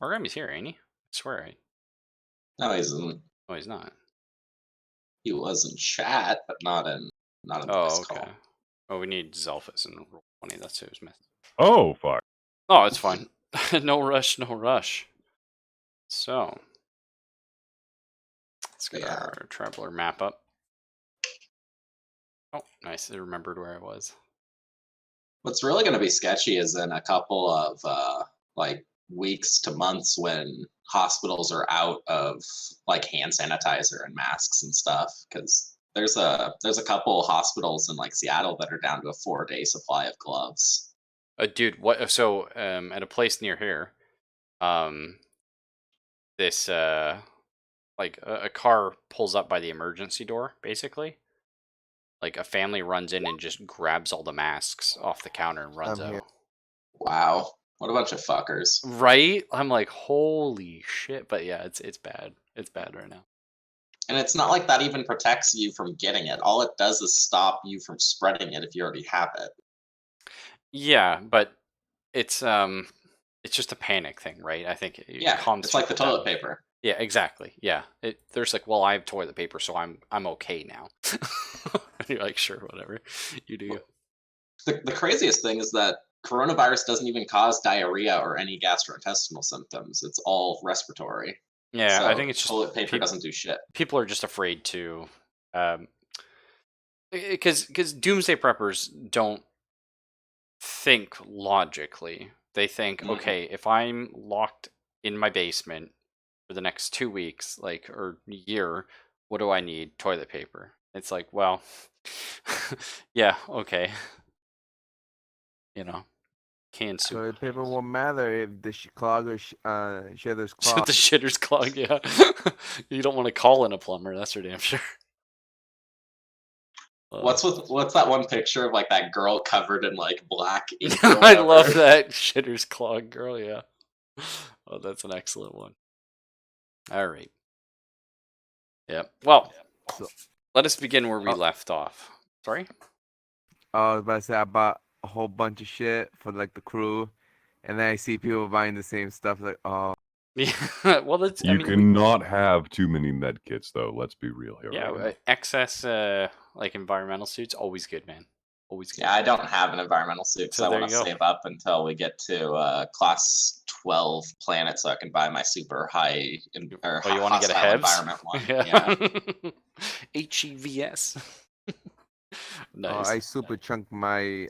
Origami's here, ain't he? I swear. No, he isn't. Oh, he's not. He was in chat, but not in the Oh, voice okay. call. Oh, we need Zelphus and roll 20. That's who's missing. Oh, fuck. Oh, it's fine. No rush, no rush. So, let's get our traveler map up. Oh, nice. I remembered where I was. What's really going to be sketchy is in a couple of like weeks to months when hospitals are out of like hand sanitizer and masks and stuff, because there's a couple hospitals in like Seattle that are down to a 4-day supply of gloves. Dude, what? So, at a place near here, um, this like a car pulls up by the emergency door, basically. Like a family runs in and just grabs all the masks off the counter and runs I'm here. out. Wow, what a bunch of fuckers! Right? I'm like, holy shit! But yeah, it's bad. It's bad right now. And it's not like that even protects you from getting it. All it does is stop you from spreading it if you already have it. Yeah, but it's just a panic thing, right? I think it Yeah, calms it's like the people down. toilet paper. Yeah, exactly. Yeah, there's like, well, I have toilet paper, so I'm okay now. And you're like, sure, whatever, you do. The craziest thing is that coronavirus doesn't even cause diarrhea or any gastrointestinal symptoms. It's all respiratory. Yeah, So I think it's just toilet paper doesn't do shit. people are just afraid to, because doomsday preppers don't think logically. They think, okay, if I'm locked in my basement for the next 2 weeks, like, or year, what do I need? Toilet paper. It's like, well, yeah, okay. You know, canned soup. Toilet paper won't matter if the shitter's So clogged. the shitter's clogged, yeah. You don't want to call in a plumber, that's for damn sure. What's that one picture of like that girl covered in like black ink? I love that shitter's clogged girl, yeah. Oh, that's an excellent one. All right. Yeah. Well, So, let us begin where we left off. Sorry? I was about to say I bought a whole bunch of shit for like the crew, and then I see people buying the same stuff. Like, oh, Yeah. Well, that's. You cannot have too many med kits, though. Let's be real here. Yeah, excess like environmental suits always good, man. Always good. Yeah, I don't have an environmental suit because So I there want to you go. save up until we get to class 12 planet so I can buy my super high or Oh, you want to get a hostile Hebs? environment one. Yeah. HEVS. Nice. I super chunked my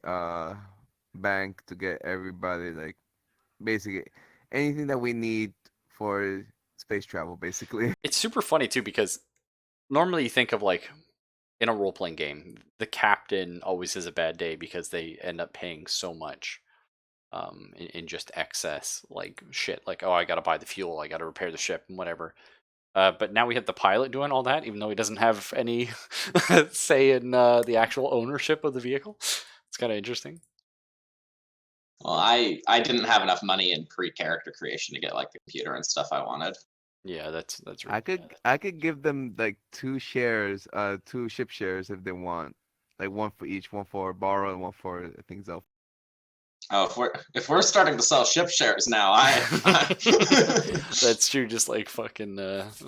bank to get everybody like basically anything that we need for space travel. Basically, It's super funny too because normally you think of like in a role playing game, the captain always has a bad day because they end up paying so much in just excess like shit. Like, oh, I gotta buy the fuel, I gotta repair the ship and whatever. But now we have the pilot doing all that, even though he doesn't have any say in the actual ownership of the vehicle. It's kind of interesting. Well, I didn't have enough money in pre-character creation to get like the computer and stuff I wanted. Yeah, that's really I could give them like 2 shares, 2 ship shares if they want, like one for each, one for borrow and one for things else. Oh, if we're starting to sell ship shares now, That's true. Just like fucking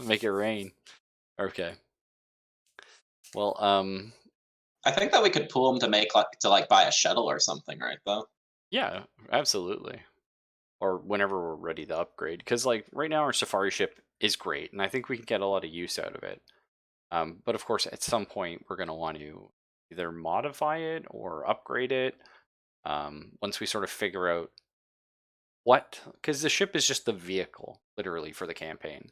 make it rain. Okay. Well, I think that we could pool them to make like buy a shuttle or something, right? Though. yeah, absolutely. Or whenever we're ready to upgrade, because like right now our Safari ship is great, and I think we can get a lot of use out of it. But of course, at some point we're gonna want to either modify it or upgrade it. Once we sort of figure out because the ship is just the vehicle, literally, for the campaign.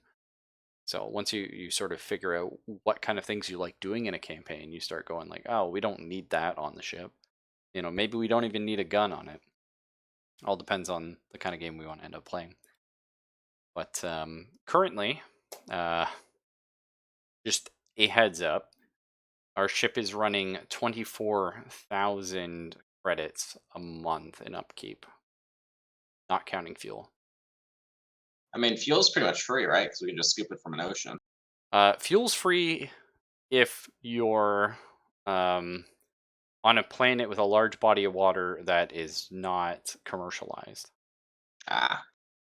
So once you sort of figure out what kind of things you like doing in a campaign, you start going like, oh, we don't need that on the ship. You know, maybe we don't even need a gun on it. All depends on the kind of game we want to end up playing. But currently, just a heads up, our ship is running 24,000 credits a month in upkeep, not counting fuel. I mean, fuel's pretty much free, right? Because we can just scoop it from an ocean. Fuel's free if you're on a planet with a large body of water that is not commercialized. Ah.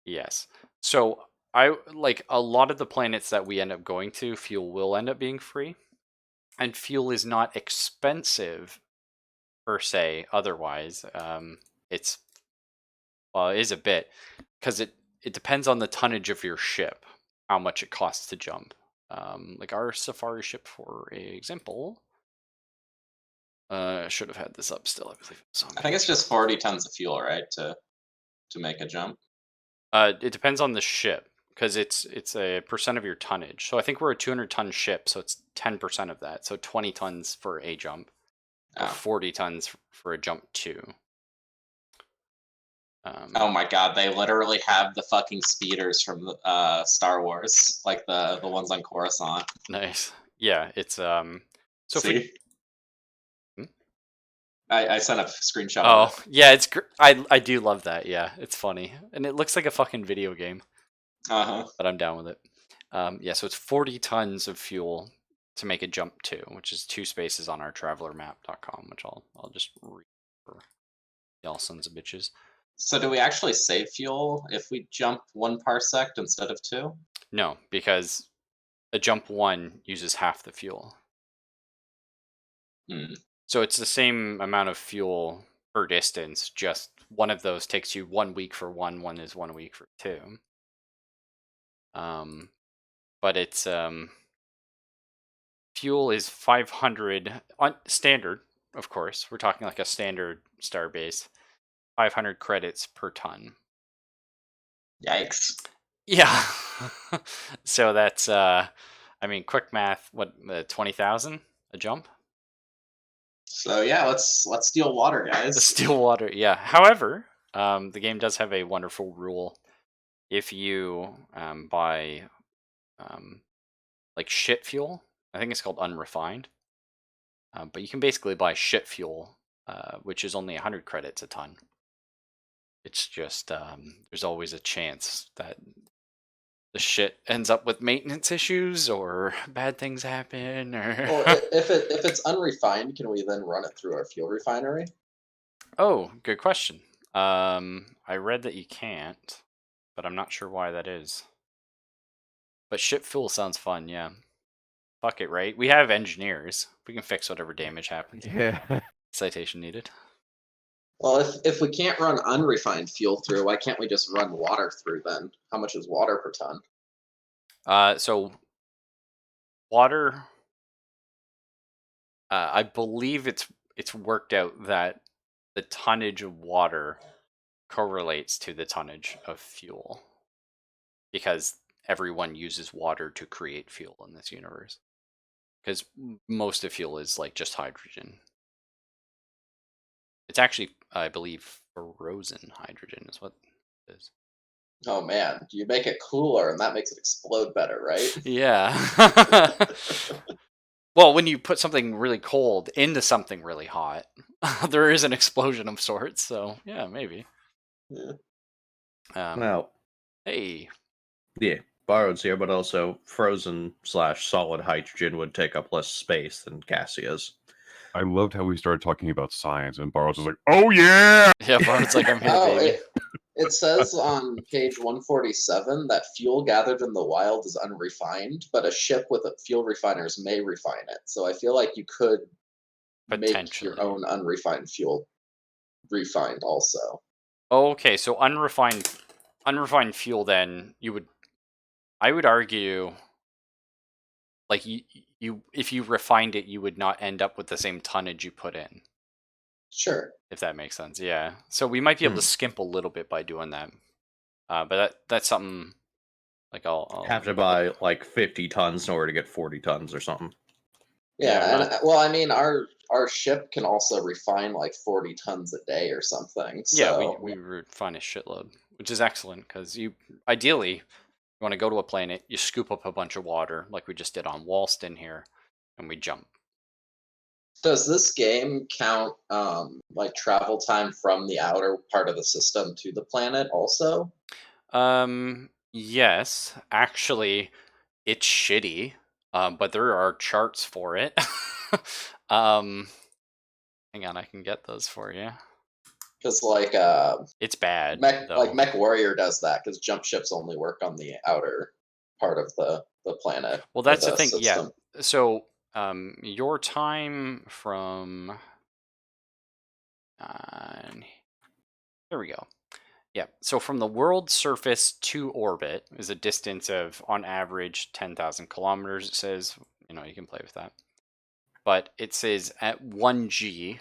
Yes. So I like a lot of the planets that we end up going to, fuel will end up being free. And fuel is not expensive per se, otherwise. It's well, it is a bit, because it depends on the tonnage of your ship, how much it costs to jump. Like our safari ship, for example. I should have had this up still. I believe it was on I think it's page- just 40 tons of fuel, right, to make a jump. It depends on the ship, because it's a percent of your tonnage. So I think we're a 200-ton ship, so it's 10% of that. So 20 tons for a jump, or Oh. 40 tons for a jump 2. Oh my god, they literally have the fucking speeders from Star Wars, like the ones on Coruscant. Nice. Yeah, it's So if we See? I sent a screenshot of Oh, it. yeah, it's I do love that. Yeah, it's funny. And it looks like a fucking video game, Uh-huh. but I'm down with it. Yeah, so it's 40 tons of fuel to make a jump 2, which is 2 spaces on our travelermap.com, which I'll just read for y'all sons of bitches. So do we actually save fuel if we jump 1 parsec instead of 2? No, because a jump 1 uses half the fuel. Hmm. So it's the same amount of fuel per distance, just one of those takes you 1 week for one is 1 week for 2. But it's fuel is 500 on standard, of course. We're talking like a standard starbase, 500 credits per ton. Yikes. Yeah. So that's I mean, quick math, what 20,000 a jump? So yeah, let's steal water, The guys. still water, yeah. However, the game does have a wonderful rule. If you buy like shit fuel, I think it's called unrefined. But you can basically buy shit fuel, which is only 100 credits a ton. It's just there's always a chance that the shit ends up with maintenance issues or bad things happen. Well, Or if it's unrefined, can we then run it through our fuel refinery? oh, good question. I read that you can't, but I'm not sure why that is. But ship fuel sounds fun, yeah. Fuck it, right? We have engineers. We can fix whatever damage happens. Yeah. Citation needed. Well, if we can't run unrefined fuel through, why can't we just run water through then? How much is water per ton? So water. I believe it's worked out that the tonnage of water correlates to the tonnage of fuel, because everyone uses water to create fuel in this universe. Because most of fuel is like just hydrogen. It's actually, I believe, frozen hydrogen is what it is. Oh man, you make it cooler and that makes it explode better, right? Yeah. Well, when you put something really cold into something really hot, there is an explosion of sorts. So yeah, maybe. Yeah. Now, Hey, yeah, borrowed's here, but also frozen slash solid hydrogen would take up less space than gaseous. I loved how we started talking about science, and Barros was like, "Oh yeah!" yeah, Bard's like, I'm here, Oh, baby. it says on page 147 that fuel gathered in the wild is unrefined, but a ship with fuel refiners may refine it. So I feel like you could make Potentially. your own unrefined fuel refined also. Okay, so unrefined fuel. Then I would argue, like you if you refined it, you would not end up with the same tonnage you put in. Sure. If that makes sense, yeah. So we might be able to Hmm. skimp a little bit by doing that. But that's something like I'll Have to buy like 50 tons in order to get 40 tons or something. Yeah, I'm Yeah, not- and well, I mean, our ship can also refine like 40 tons a day or something. yeah, So we refine a shitload, which is excellent, because you ideally you want to go to a planet, you scoop up a bunch of water like we just did on Walston here, and we jump. does this game count like travel time from the outer part of the system to the planet also? Yes, actually, it's shitty, but there are charts for it. um, Hang on, I can get those for you. Because like It's bad Mech, though. like Mech Warrior does that because jump ships only work on the outer part of the planet. Well, or that's the the thing. Yeah. system. So, your time from there we go. Yeah. So from the world surface to orbit is a distance of, on average, 10,000 kilometers. It says, you can play with that. But it says at 1G,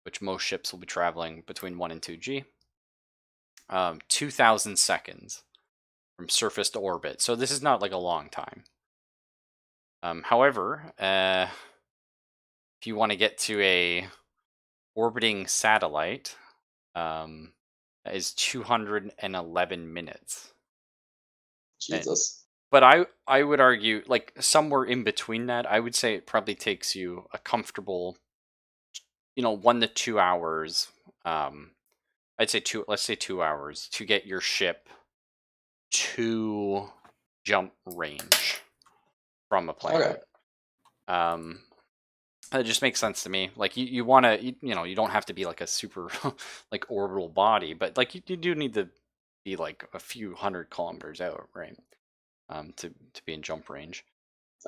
which most ships will be traveling between 1 and 2G, 2,000 seconds from surface to orbit. So this is not like a long time. However, if you want to get to a orbiting satellite, that is 211 minutes. Jesus. But I would argue, like, somewhere in between that, I would say it probably takes you a comfortable, 1 to 2 hours. I'd say let's say 2 hours to get your ship to jump range from a planet. Okay. That just makes sense to me. Like, you want to, you don't have to be like a super like orbital body, but like you do need to be like a few hundred kilometers out, right? To be in jump range.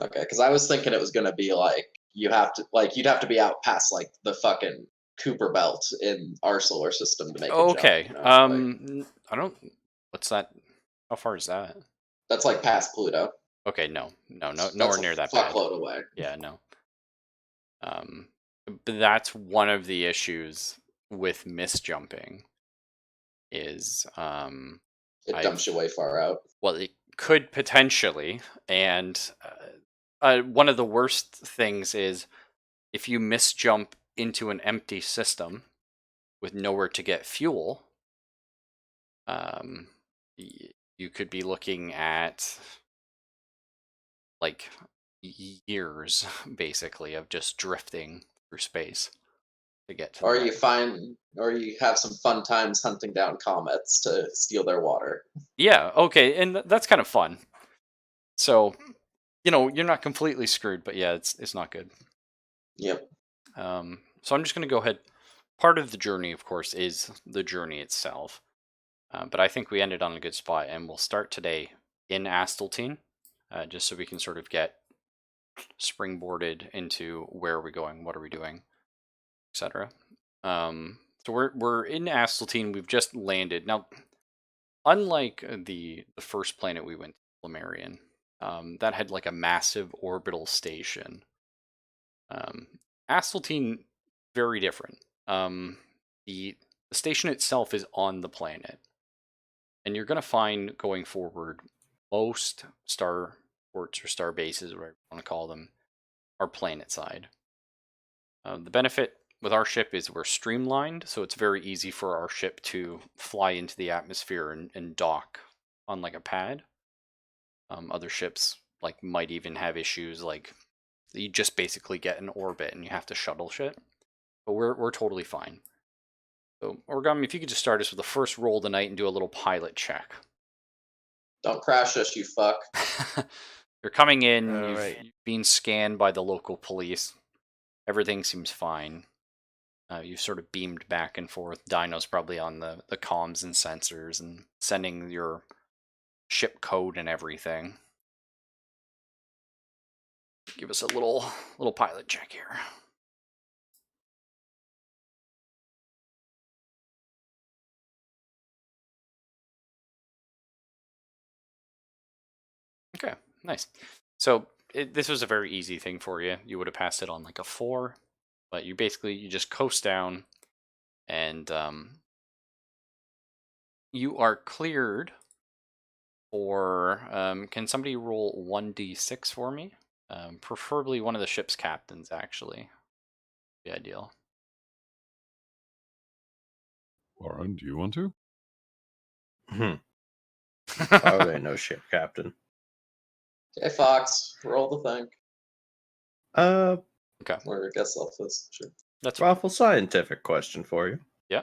Okay, because I was thinking it was gonna be like you'd have to be out past like the fucking Cooper Belt in our solar system to make a jump. Okay. I don't. What's that? How far is that? That's like past Pluto. Okay, no, That's nowhere a near that bad. fuckload away. Yeah, no. But that's one of the issues with misjumping. Is It dumps you way far out. well, it could potentially, and one of the worst things is if you misjump into an empty system with nowhere to get fuel. You could be looking at like years, basically, of just drifting through space to get to. Or you have some fun times hunting down comets to steal their water. Yeah, okay, and that's kind of fun. So, you're not completely screwed, but yeah, it's not good. Yep. So I'm just going to go ahead. Part of the journey, of course, is the journey itself. But I think we ended on a good spot, and we'll start today in Asteltine, just so we can sort of get springboarded into where are we going, what are we doing, etc. So we're in Asteltine. We've just landed now. Unlike the first planet we went to, Flammarion, that had like a massive orbital station. Asteltine, very different. The station itself is on the planet. And you're going to find going forward, most star ports or star bases, whatever you want to call them, are planet side. The benefit with our ship is we're streamlined, so it's very easy for our ship to fly into the atmosphere and dock on like a pad. Other ships like might even have issues like you just basically get in orbit and you have to shuttle shit. But we're totally fine. So, Origami, if you could just start us with the first roll tonight and do a little pilot check. Don't crash us, you fuck. You're coming in, Alright. you've been scanned by the local police. Everything seems fine. You've sort of beamed back and forth. Dino's probably on the comms and sensors and sending your ship code and everything. Give us a little pilot check here. Okay, nice. So this was a very easy thing for you. You would have passed it on like a 4, but you just coast down, and you are cleared for. Can somebody roll 1d6 for me? Preferably one of the ship's captains, actually. Be ideal. Lauren, do you want to? Why would I know ship captain? Okay, Fox, roll the thing. Okay. Or I guess selfless. Sure. That's Raffle scientific question for you. Yeah.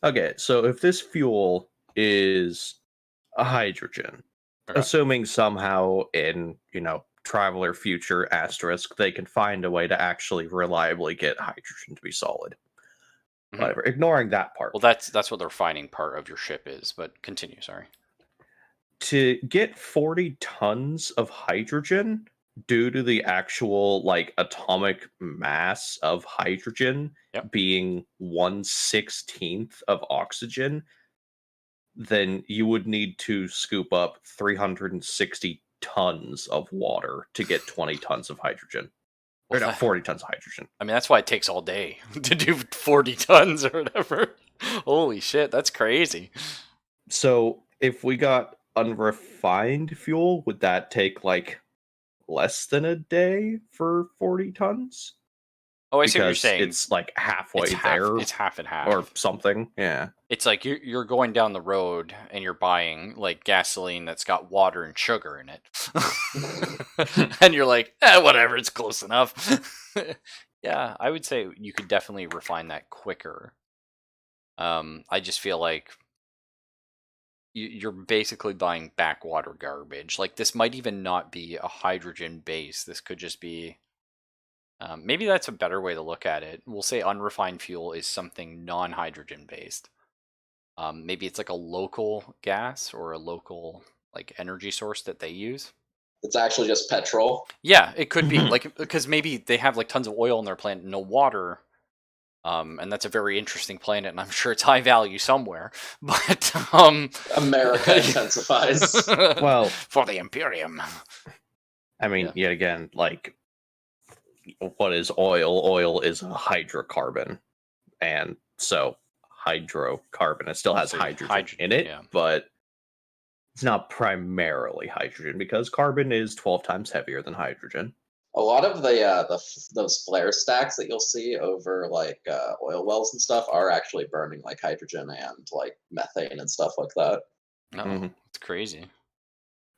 Okay, so if this fuel is a hydrogen, Okay. assuming somehow in, Traveler Future Asterisk, they can find a way to actually reliably get hydrogen to be solid. whatever. Ignoring that part. Well, that's what the refining part of your ship is. But continue. Sorry. To get 40 tons of hydrogen due to the actual like atomic mass of hydrogen Yep. being 1/16 of oxygen, then you would need to scoop up 360 tons of water to get 20 tons of hydrogen. Well, Or no, that- 40 tons of hydrogen. I mean, that's why it takes all day to do 40 tons or whatever. Holy shit, that's crazy. So if we got unrefined fuel, would that take like less than a day for 40 tons? Oh, I see what you're Because saying. it's like halfway It's half. there It's half and half. or something. Yeah. It's like you're going down the road and you're buying like gasoline that's got water and sugar in it, and you're like, whatever, it's close enough. Yeah, I would say you could definitely refine that quicker. I just feel like you're basically buying backwater garbage. Like this might even not be a hydrogen base. This could just be. Maybe that's a better way to look at it. We'll say unrefined fuel is something non-hydrogen based. Maybe it's like a local gas or a local like energy source that they use. It's actually just petrol. Yeah, it could be like because maybe they have like tons of oil in their planet, no water. And that's a very interesting planet, and I'm sure it's high value somewhere. But America intensifies. Well, for the Imperium. I mean, Yeah. yet again, like, what is oil? Oil is a hydrocarbon. And so, hydrocarbon, it still has So hydrogen in it, yeah. but it's not primarily hydrogen because carbon is 12 times heavier than hydrogen. A lot of those flare stacks that you'll see over like oil wells and stuff are actually burning like hydrogen and like methane and stuff like that. No, Mhm. it's crazy.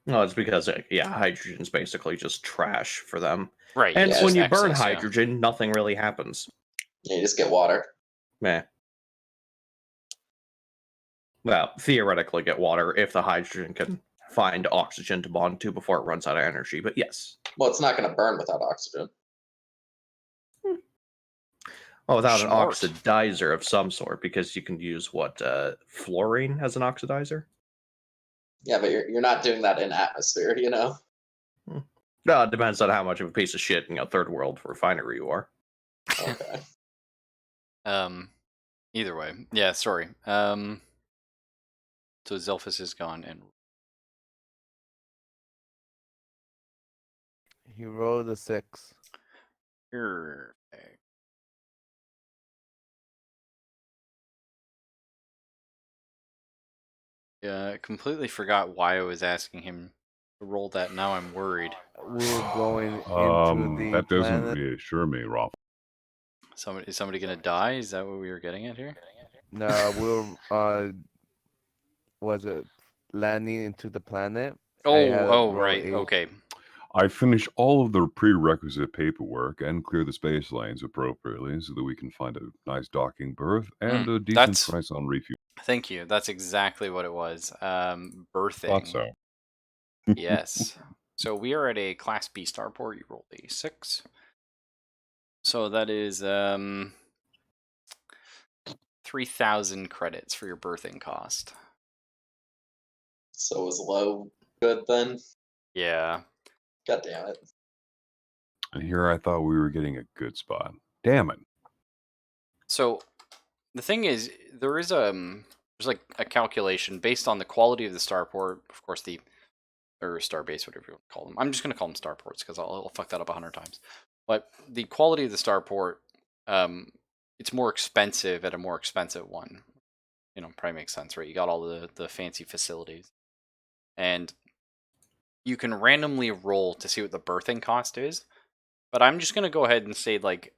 No, it's because, yeah, hydrogen's basically just trash for them. Right. And yeah, when just you burn excess, yeah. hydrogen, nothing really happens. You just get water. Meh. Well, theoretically get water if the hydrogen can find oxygen to bond to before it runs out of energy, but yes. Well, it's not going to burn without oxygen. Well, without Smart. an oxidizer of some sort, because you can use what, fluorine as an oxidizer? Yeah, but you're not doing that in atmosphere, you know? No, it depends on how much of a piece of shit, third world refinery you are. Okay. Either way. Yeah, sorry. So Zelphus is gone and He rolled a 6. perfect. Yeah, I completely forgot why I was asking him to roll that. Now I'm worried. We're going into the That doesn't planet. reassure me, Rolf. Is somebody gonna die? Is that what we were getting at here? No, we're was it landing into the planet? I had Oh, roll right. 8. Okay. I finished all of the prerequisite paperwork and clear the space lanes appropriately so that we can find a nice docking berth and a decent that's- price on refuel. Thank you. That's exactly what it was. Birthing. Thought so. Yes. So we are at a Class B starport. You rolled a 6. So that is 3,000 credits for your birthing cost. So was low good then? Yeah. God damn it. And here I thought we were getting a good spot. Damn it. So the thing is, there's like a calculation based on the quality of the starport, of course, or starbase, whatever you want to call them. I'm just going to call them starports because I'll fuck that up 100 times. But the quality of the starport, it's more expensive at a more expensive one. You know, probably makes sense, right? You got all the fancy facilities, and you can randomly roll to see what the birthing cost is. But I'm just going to go ahead and say like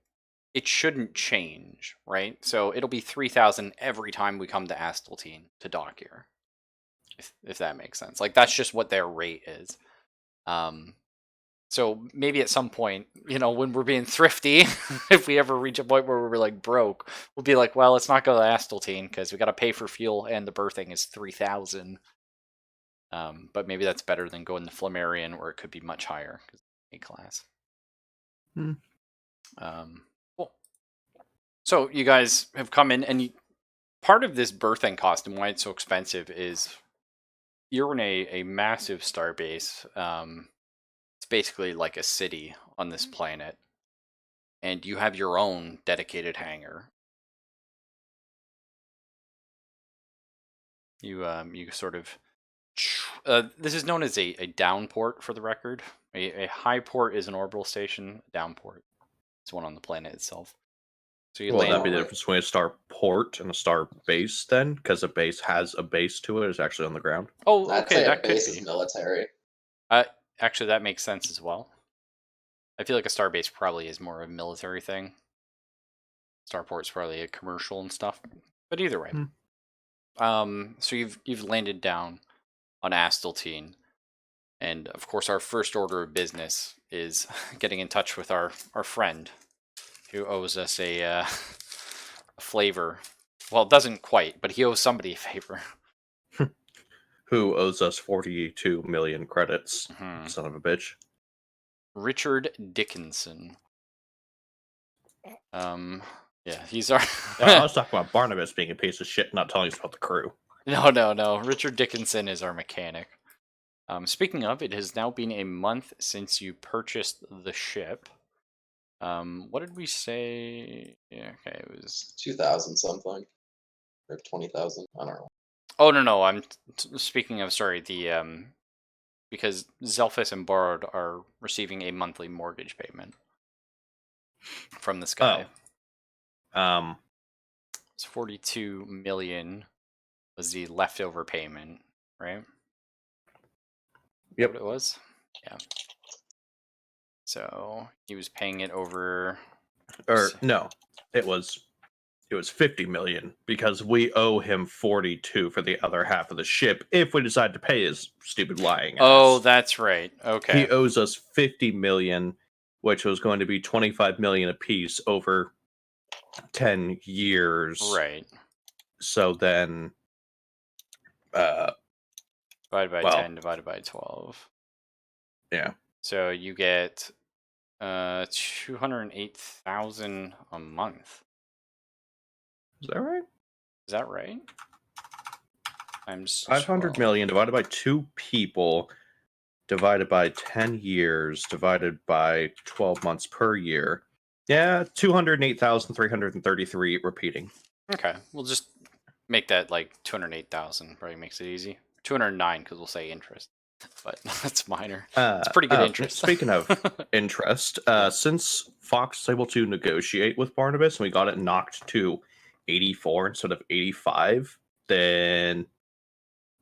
it shouldn't change, right? So it'll be 3,000 every time we come to Astaltine to dock here, if that makes sense. Like that's just what their rate is. So maybe at some point, when we're being thrifty, if we ever reach a point where we're like broke, we'll be like, well, let's not go to Astaltine because we got to pay for fuel and the berthing is 3,000. But maybe that's better than going to Flammarion, where it could be much higher because A class. Hmm. Cool. So you guys have come in, and part of this berthing cost and why it's so expensive is you're in a massive star base. It's basically like a city on this planet, and you have your own dedicated hangar. You sort of this is known as a down port for the record. A high port is an orbital station. A down port is one on the planet itself. So you Well, land. that'd be the difference between a star port and a star base, then, because a base has a base to it. It's actually on the ground. Oh, I'd okay, say a that could base is be. military. Actually, that makes sense as well. I feel like a star base probably is more of a military thing. Starport's probably a commercial and stuff. But either way. So you've landed down on Asteltine. And of course our first order of business is getting in touch with our friend who owes us a flavor. Well, it doesn't quite, but he owes somebody a favor. Who owes us 42 million credits? Mhm. Son of a bitch. Richard Dickinson. Yeah, he's our I was talking about Barnabas being a piece of shit, not telling us about the crew. No. Richard Dickinson is our mechanic. Speaking of, it has now been a month since you purchased the ship. What did we say? Yeah, okay, it was 2,000 something. Or 20,000. I don't know. Oh no, I'm speaking of sorry, the because Zelphus and Borrowed are receiving a monthly mortgage payment from this guy. Oh. It's 42 million was the leftover payment, right? Yep. What it was? Yeah. So he was paying it over Or no, it was 50 million because we owe him 42 for the other half of the ship if we decide to pay his stupid lying ass. Oh, that's right. Okay. He owes us 50 million, which was going to be 25 million apiece over 10 years. Right. So then divided by 10 divided by 12. Yeah. So you get 208,000 a month. Is that right? Is that right? Times 500 million divided by 2 people divided by 10 years divided by 12 months per year. Yeah, 208,333 repeating. Okay, we'll just make that like 208,000. Probably makes it easy. 209 because we'll say interest, but that's minor. It's pretty good interest. Speaking of interest, since Fox was able to negotiate with Barnabas and we got it knocked to 84 instead of 85, then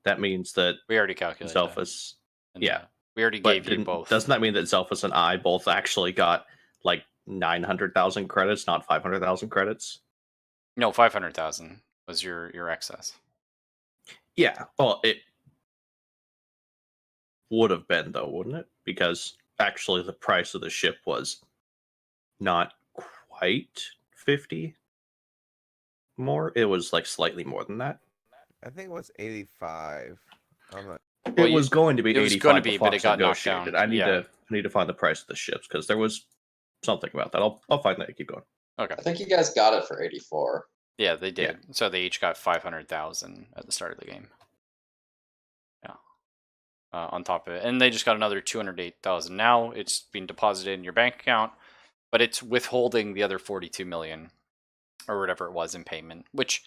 that means that we already calculated Zelphus. Yeah, we already gave you both. Doesn't that mean that Zelphus and I both actually got like 900,000 credits, not 500,000 credits? No, 500,000 was your excess. Yeah, well, it would have been though, wouldn't it? Because actually, the price of the ship was not quite 50 more. It was like slightly more than that. I think it was 85. It was going to be 85. It was going to be, but it got knocked down. I need to find the price of the ships because there was something about that. I'll find that. Keep going. Okay. I think you guys got it for 84. Yeah, they did. Yeah. So they each got 500,000 at the start of the game. Yeah. On top of it, and they just got another 208,000. Now it's being deposited in your bank account, but it's withholding the other 42 million or whatever it was in payment, which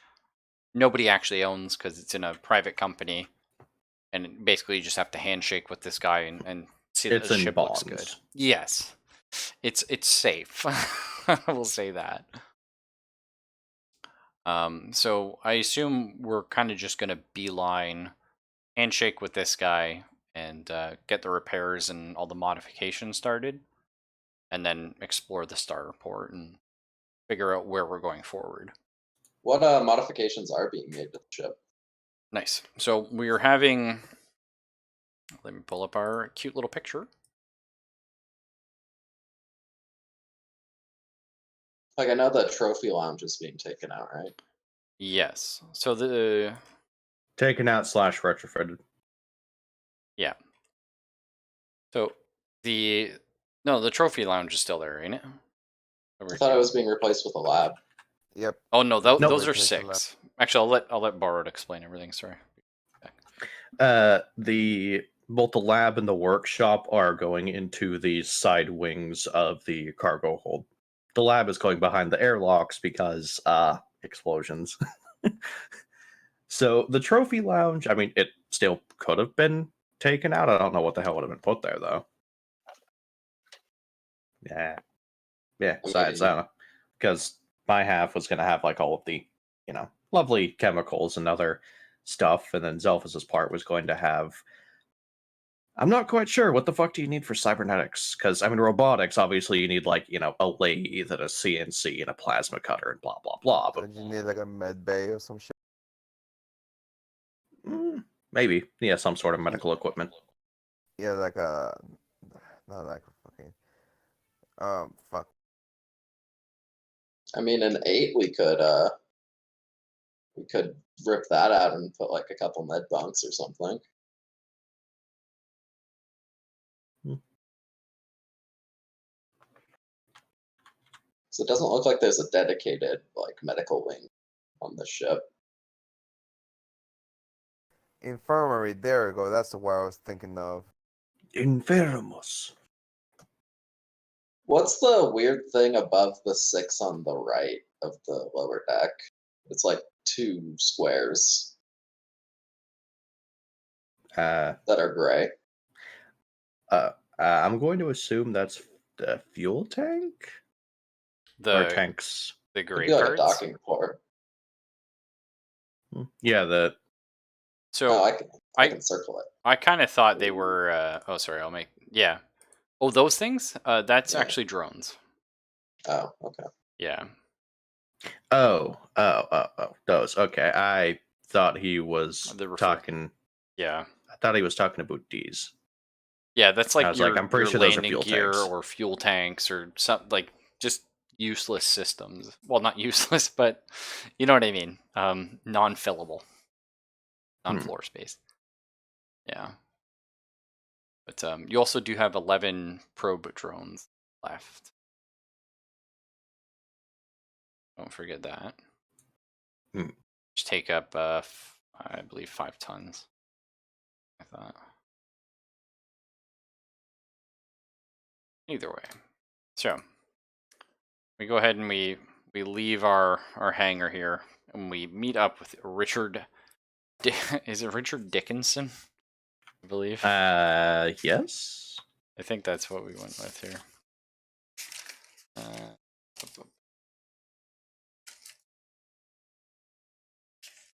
nobody actually owns because it's in a private company, and basically you just have to handshake with this guy and see that the ship looks good. Yes, it's safe. We'll say that. So I assume we're kind of just gonna beeline handshake with this guy and get the repairs and all the modifications started, and then explore the starport and figure out where we're going forward. What modifications are being made to the ship? Nice. So we are having. Let me pull up our cute little picture. Like, I know the trophy lounge is being taken out, right? Yes. So the taken out / retrofitted. Yeah. So the trophy lounge is still there, ain't it? I thought it was being replaced with a lab. Yep. Oh no, That's Nope. those are rotation left. 6. Actually, I'll let Borrowed explain everything. Sorry. Both the lab and the workshop are going into the side wings of the cargo hold. The lab is going behind the airlocks because explosions. So the trophy lounge, I mean, it still could have been taken out. I don't know what the hell would have been put there though. Yeah. Besides, I don't know, because my half was gonna have like all of the, lovely chemicals and other stuff, and then Zelphus's part was going to have. I'm not quite sure what the fuck do you need for cybernetics, because I mean robotics. Obviously, you need like a lathe and a CNC and a plasma cutter and blah blah blah. But Don't you need like a med bay or some shit? maybe some sort of medical equipment. Yeah, like a not like a fucking fuck. I mean, in 8 we could rip that out and put like a couple med bunks or something. So it doesn't look like there's a dedicated like medical wing on the ship. Infirmary. There we go. That's the word I was thinking of. Inferimus. What's the weird thing above the 6 on the right of the lower deck? It's like 2 squares Uh, that are gray. I'm going to assume that's the fuel tank or tanks. The It'd gray be like a parts. docking port. Yeah, the Oh, So I can circle it. I kind of thought they were. Oh, sorry. Yeah. Oh, those things. That's Yeah. actually drones. Oh, okay. Yeah. oh, those. Okay, I thought he was The refer- talking. Yeah. I thought he was talking about these. Yeah, that's I like was like, I'm pretty your sure those are landing fuel gear tanks. or fuel tanks or something like just useless systems. Well, not useless, but you know what I mean. Non-fillable, non-floor space. Yeah. But you also do have 11 probe drones left. Don't forget that. Which take up, I believe, 5 tons. I thought. Either way. So, we go ahead and we leave our hangar here, and we meet up with Richard. Is it Richard Dickinson? I believe. Yes. I think that's what we went with here.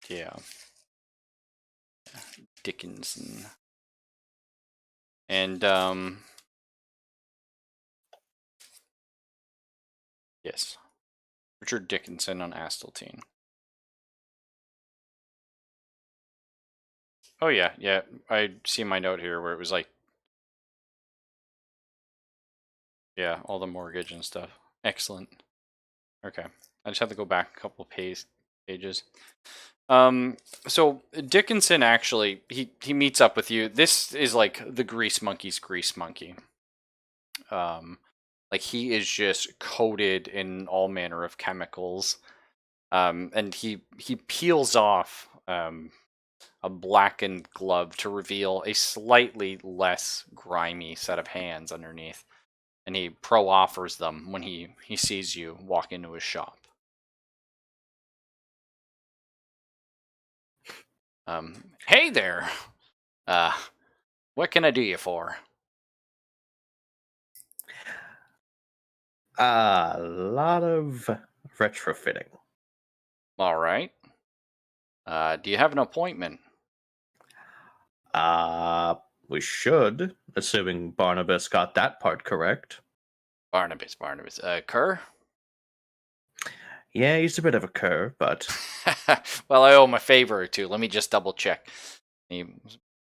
Yeah. Dickinson. And yes. Richard Dickinson on Asteltine. Oh yeah, I see my note here where it was like, yeah, all the mortgage and stuff. Excellent. Okay, I just have to go back a couple pages. So Dickinson actually he meets up with you. This is like the grease monkey's grease monkey. Like he is just coated in all manner of chemicals. And he peels off a blackened glove to reveal a slightly less grimy set of hands underneath, and he offers them when he sees you walk into his shop. Hey there, what can I do you for? A lot of retrofitting. All right. Do you have an appointment? We should, assuming Barnabas got that part correct. Barnabas. Kerr? Yeah, he's a bit of a cur, but Well, I owe him a favor or two. Let me just double check. He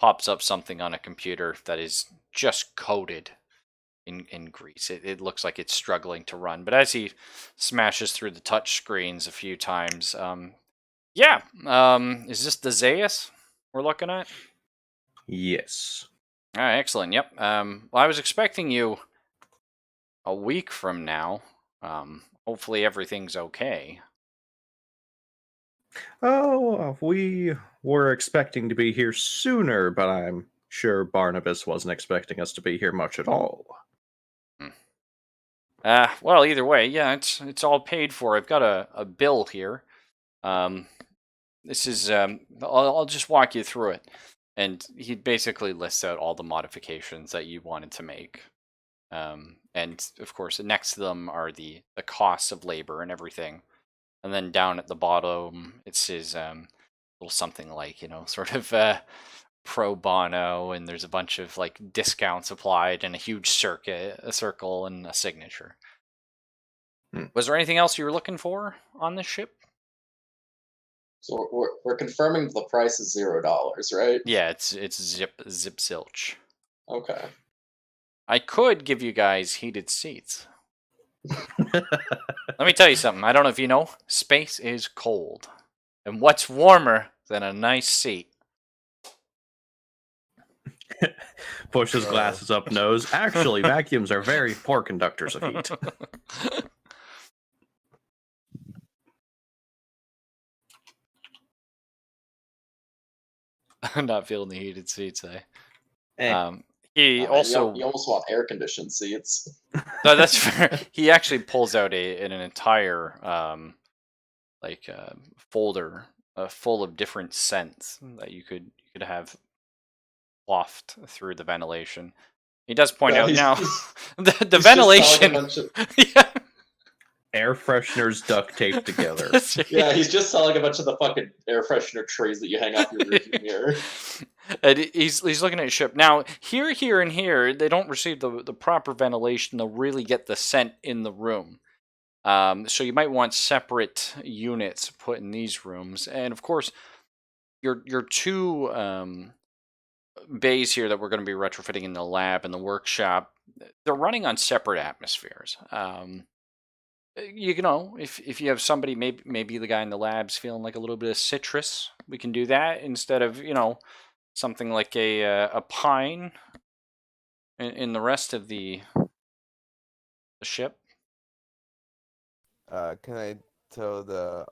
pops up something on a computer that is just coated in grease. It looks like it's struggling to run. But as he smashes through the touch screens a few times, yeah. Is this the Zaius we're looking at? yes. All right, excellent. Yep. Well, I was expecting you a week from now. Hopefully everything's okay. Oh, we were expecting to be here sooner, but I'm sure Barnabas wasn't expecting us to be here much at all. Well, either way, yeah, it's all paid for. I've got a bill here. This is I'll just walk you through it, and he basically lists out all the modifications that you wanted to make. And of course, next to them are the costs of labor and everything. And then down at the bottom, it says little something like, sort of pro bono, and there's a bunch of like discounts applied and a huge circle, and a signature. Was there anything else you were looking for on this ship? So we're confirming the price is $0, right? Yeah, it's zip zilch. Okay. I could give you guys heated seats. Let me tell you something. I don't know if you know, space is cold. And what's warmer than a nice seat? Pushes glasses up nose. Actually, vacuums are very poor conductors of heat. I'm not feeling the heated seats, eh? Eh. He also... You almost want air-conditioned seats. No, that's fair. He actually pulls out an entire folder full of different scents that you could have waft through the ventilation. He does point out now the ventilation. Yeah. Air fresheners duct taped together. Yeah, he's just selling a bunch of the fucking air freshener trays that you hang off your rearview mirror. And he's looking at his ship now. Here, and here, they don't receive the proper ventilation. They'll really get the scent in the room. So you might want separate units put in these rooms, and of course, your two bays here that we're going to be retrofitting in the lab and the workshop, they're running on separate atmospheres. If you have somebody, maybe the guy in the lab's feeling like a little bit of citrus, we can do that instead of something like a pine in the rest of the ship. Can I tell the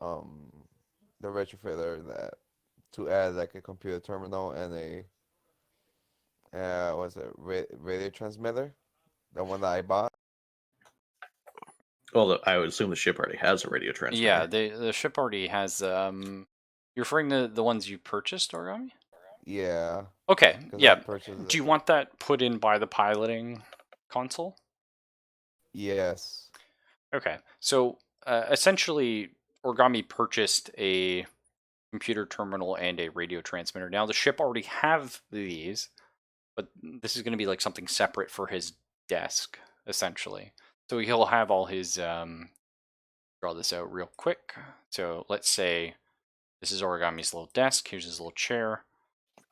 retrofitter that to add like a computer terminal and a radio transmitter, the one that I bought? Well, I would assume the ship already has a radio transmitter. Yeah, the ship already has. You're referring to the ones you purchased, Origami? Yeah. Okay. Yeah. Do you it. want that put in by the piloting console? Yes. Okay. So essentially, Origami purchased a computer terminal and a radio transmitter. Now the ship already have these, but this is going to be like something separate for his desk, essentially. So he'll have all his. Draw this out real quick. So let's say this is Origami's little desk. Here's his little chair.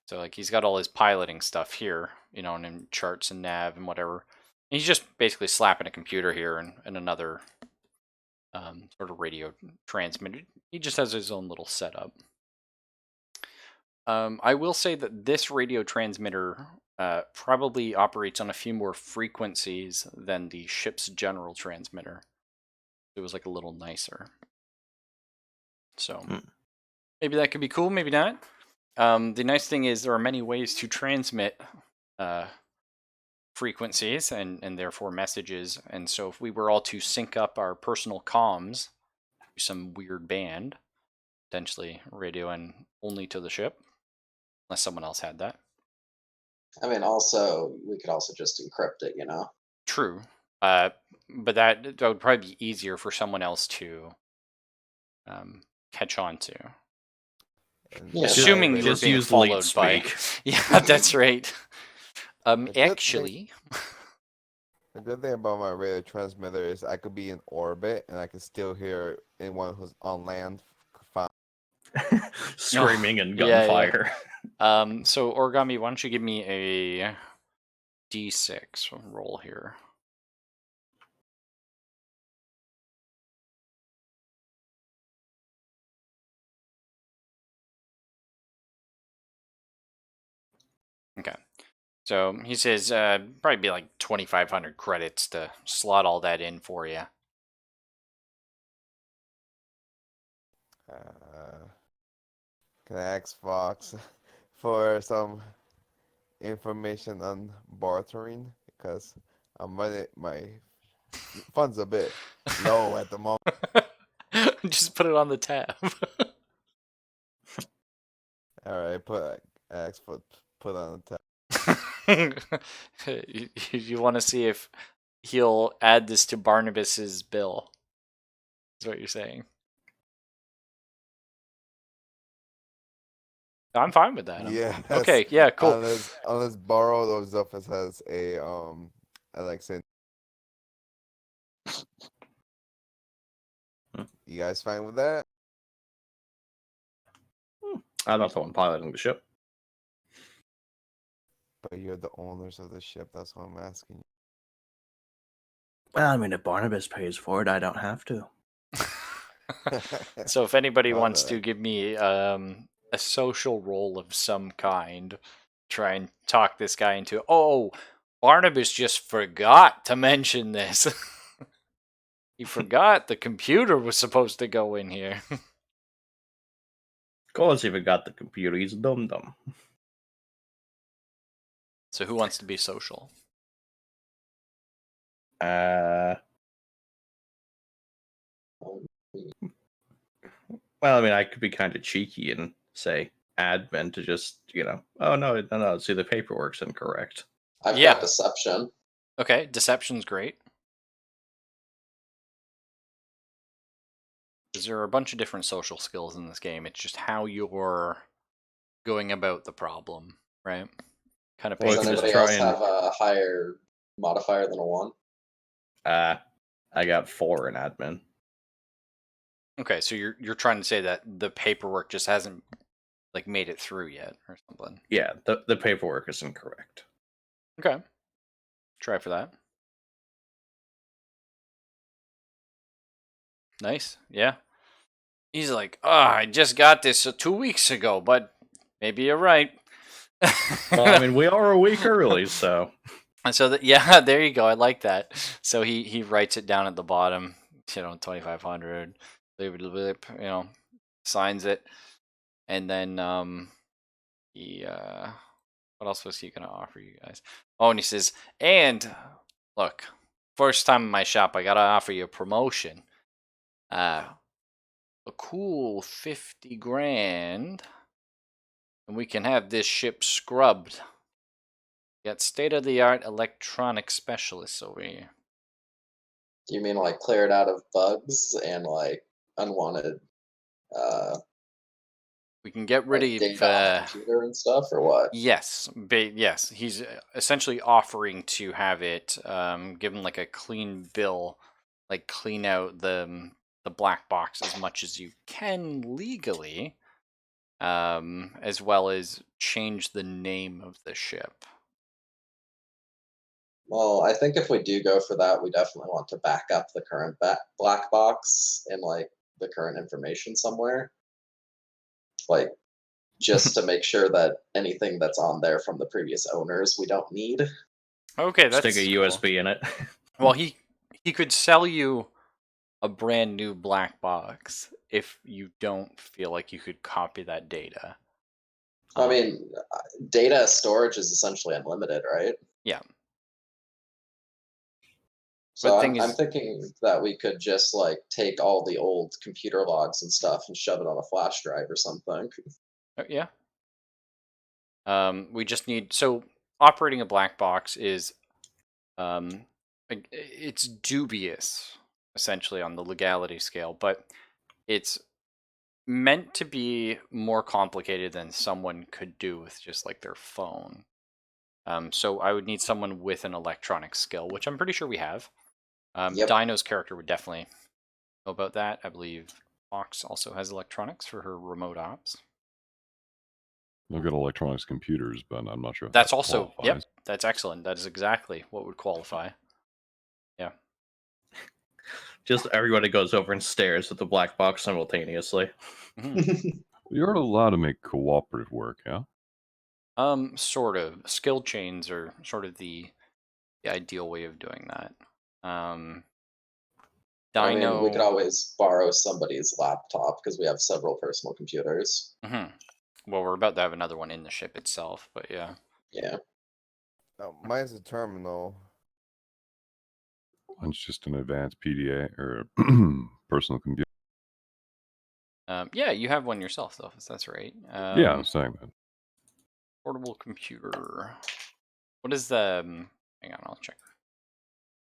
So like he's got all his piloting stuff here, and in charts and nav and whatever. And he's just basically slapping a computer here and another sort of radio transmitter. He just has his own little setup. I will say that this radio transmitter probably operates on a few more frequencies than the ship's general transmitter. It was like a little nicer. So maybe that could be cool, maybe not. The nice thing is there are many ways to transmit frequencies and therefore messages. And so if we were all to sync up our personal comms to some weird band, potentially radio and only to the ship, unless someone else had that. I mean, we could also just encrypt it, True. But that would probably be easier for someone else to catch on to. Yeah, Assuming you were just being use followed lead by... speak. Yeah, that's right. Actually... The good thing about my radio transmitter is I could be in orbit and I can still hear anyone who's on land. Screaming and Yeah, gunfire. So Origami, why don't you give me a D6 roll here? Okay. So he says probably be like 2,500 credits to slot all that in for you. Can I ask Fox for some information on bartering? Because I'm running my funds a bit low at the moment. Just put it on the tab. All right, put on the tab. You want to see if he'll add this to Barnabas's bill. Is what you're saying. I'm fine with that. Yes. Okay, yeah, cool. Unless Borrowed or Office has a Alexa. You guys fine with that? I'm not the one piloting the ship. But you're the owners of the ship. That's what I'm asking you. Well, I mean, if Barnabas pays for it, I don't have to. So if anybody Well, wants to give me a social role of some kind, try and talk this guy into, oh, Barnabas just forgot to mention this. He forgot the computer was supposed to go in here. Cole's even got the computer. He's dum-dum. So who wants to be social? Well, I mean, I could be kind of cheeky and say admin to just, oh, no, see, the paperwork's incorrect. I've Yeah. got deception. Okay, deception's great. Because there are a bunch of different social skills in this game. It's just how you're going about the problem, right? Kind of Well, Does if you just anybody try else and- have a higher modifier than a 1? I got 4 in admin. Okay, so you're trying to say that the paperwork just hasn't like made it through yet or something. Yeah, the paperwork is incorrect. Okay. Try for that. Nice. Yeah. He's like, I just got this 2 weeks ago, but maybe you're right. Well, I mean, we are a week early, so. And so yeah, there you go. I like that. So he writes it down at the bottom, 2,500, signs it, and then he what else was he gonna offer you guys? Oh, and he says, and look, first time in my shop, I gotta offer you a promotion. A cool 50 grand, and we can have this ship scrubbed. Got state-of-the-art electronic specialists over here. You mean like clear it out of bugs and like unwanted We can get like rid data on the of computer and stuff, or what? yes, yes. He's essentially offering to have it given like a clean bill, like clean out the black box as much as you can legally, as well as change the name of the ship. Well, I think if we do go for that, we definitely want to back up the current black box in like the current information somewhere. Like just to make sure that anything that's on there from the previous owners we don't need. Okay, that's Stick a cool. USB in it. Well, he could sell you a brand new black box if you don't feel like you could copy that data. I mean, data storage is essentially unlimited, right? Yeah. So thing I'm is- thinking that we could just like take all the old computer logs and stuff and shove it on a flash drive or something. Yeah. We just need operating a black box is it's dubious essentially on the legality scale, but it's meant to be more complicated than someone could do with just like their phone. So I would need someone with an electronic skill, which I'm pretty sure we have. Yep. Dino's character would definitely know about that. I believe Fox also has electronics for her remote ops. They've got electronics computers, but I'm not sure if That's that also, qualifies. yep, that's excellent. That is exactly what would qualify. Yeah. Just everybody goes over and stares at the black box simultaneously. You're allowed to make cooperative work, yeah? Sort of. Skill chains are sort of the ideal way of doing that. I mean, we could Dino. always borrow somebody's laptop because we have several personal computers. Well, we're about to have another one in the ship itself, but yeah. Yeah. Mine's a terminal. Mine's just an advanced PDA or personal computer. Yeah, you have one yourself, though. That's right. Yeah, I'm saying that. Portable computer. What is the? Hang on, I'll check.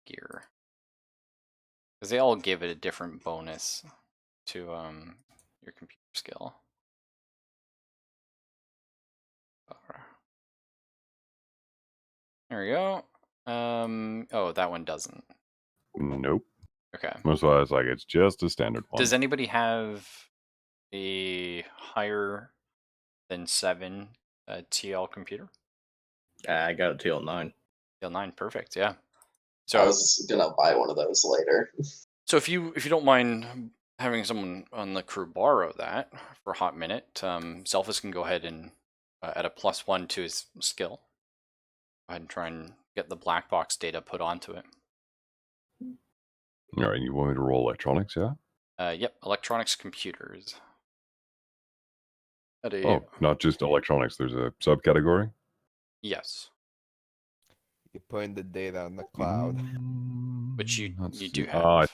Gear. Because they all give it a different bonus to your computer skill. There we go. Oh, that one doesn't. Nope. Okay. That's why I was like, it's just a standard one. Does anybody have a higher than 7 TL computer? I got a TL9. TL9, perfect. Yeah. I So was gonna buy one of those later. So if you don't mind having someone on the crew borrow that for a hot minute, Zelphus can go ahead and add a +1 to his skill. Go ahead and try and get the black box data put onto it. All right, you want me to roll electronics, yeah? Yep, electronics computers. Oh, not just electronics. There's a subcategory? Yes, You're putting the data on the cloud. which you Let's do see. have.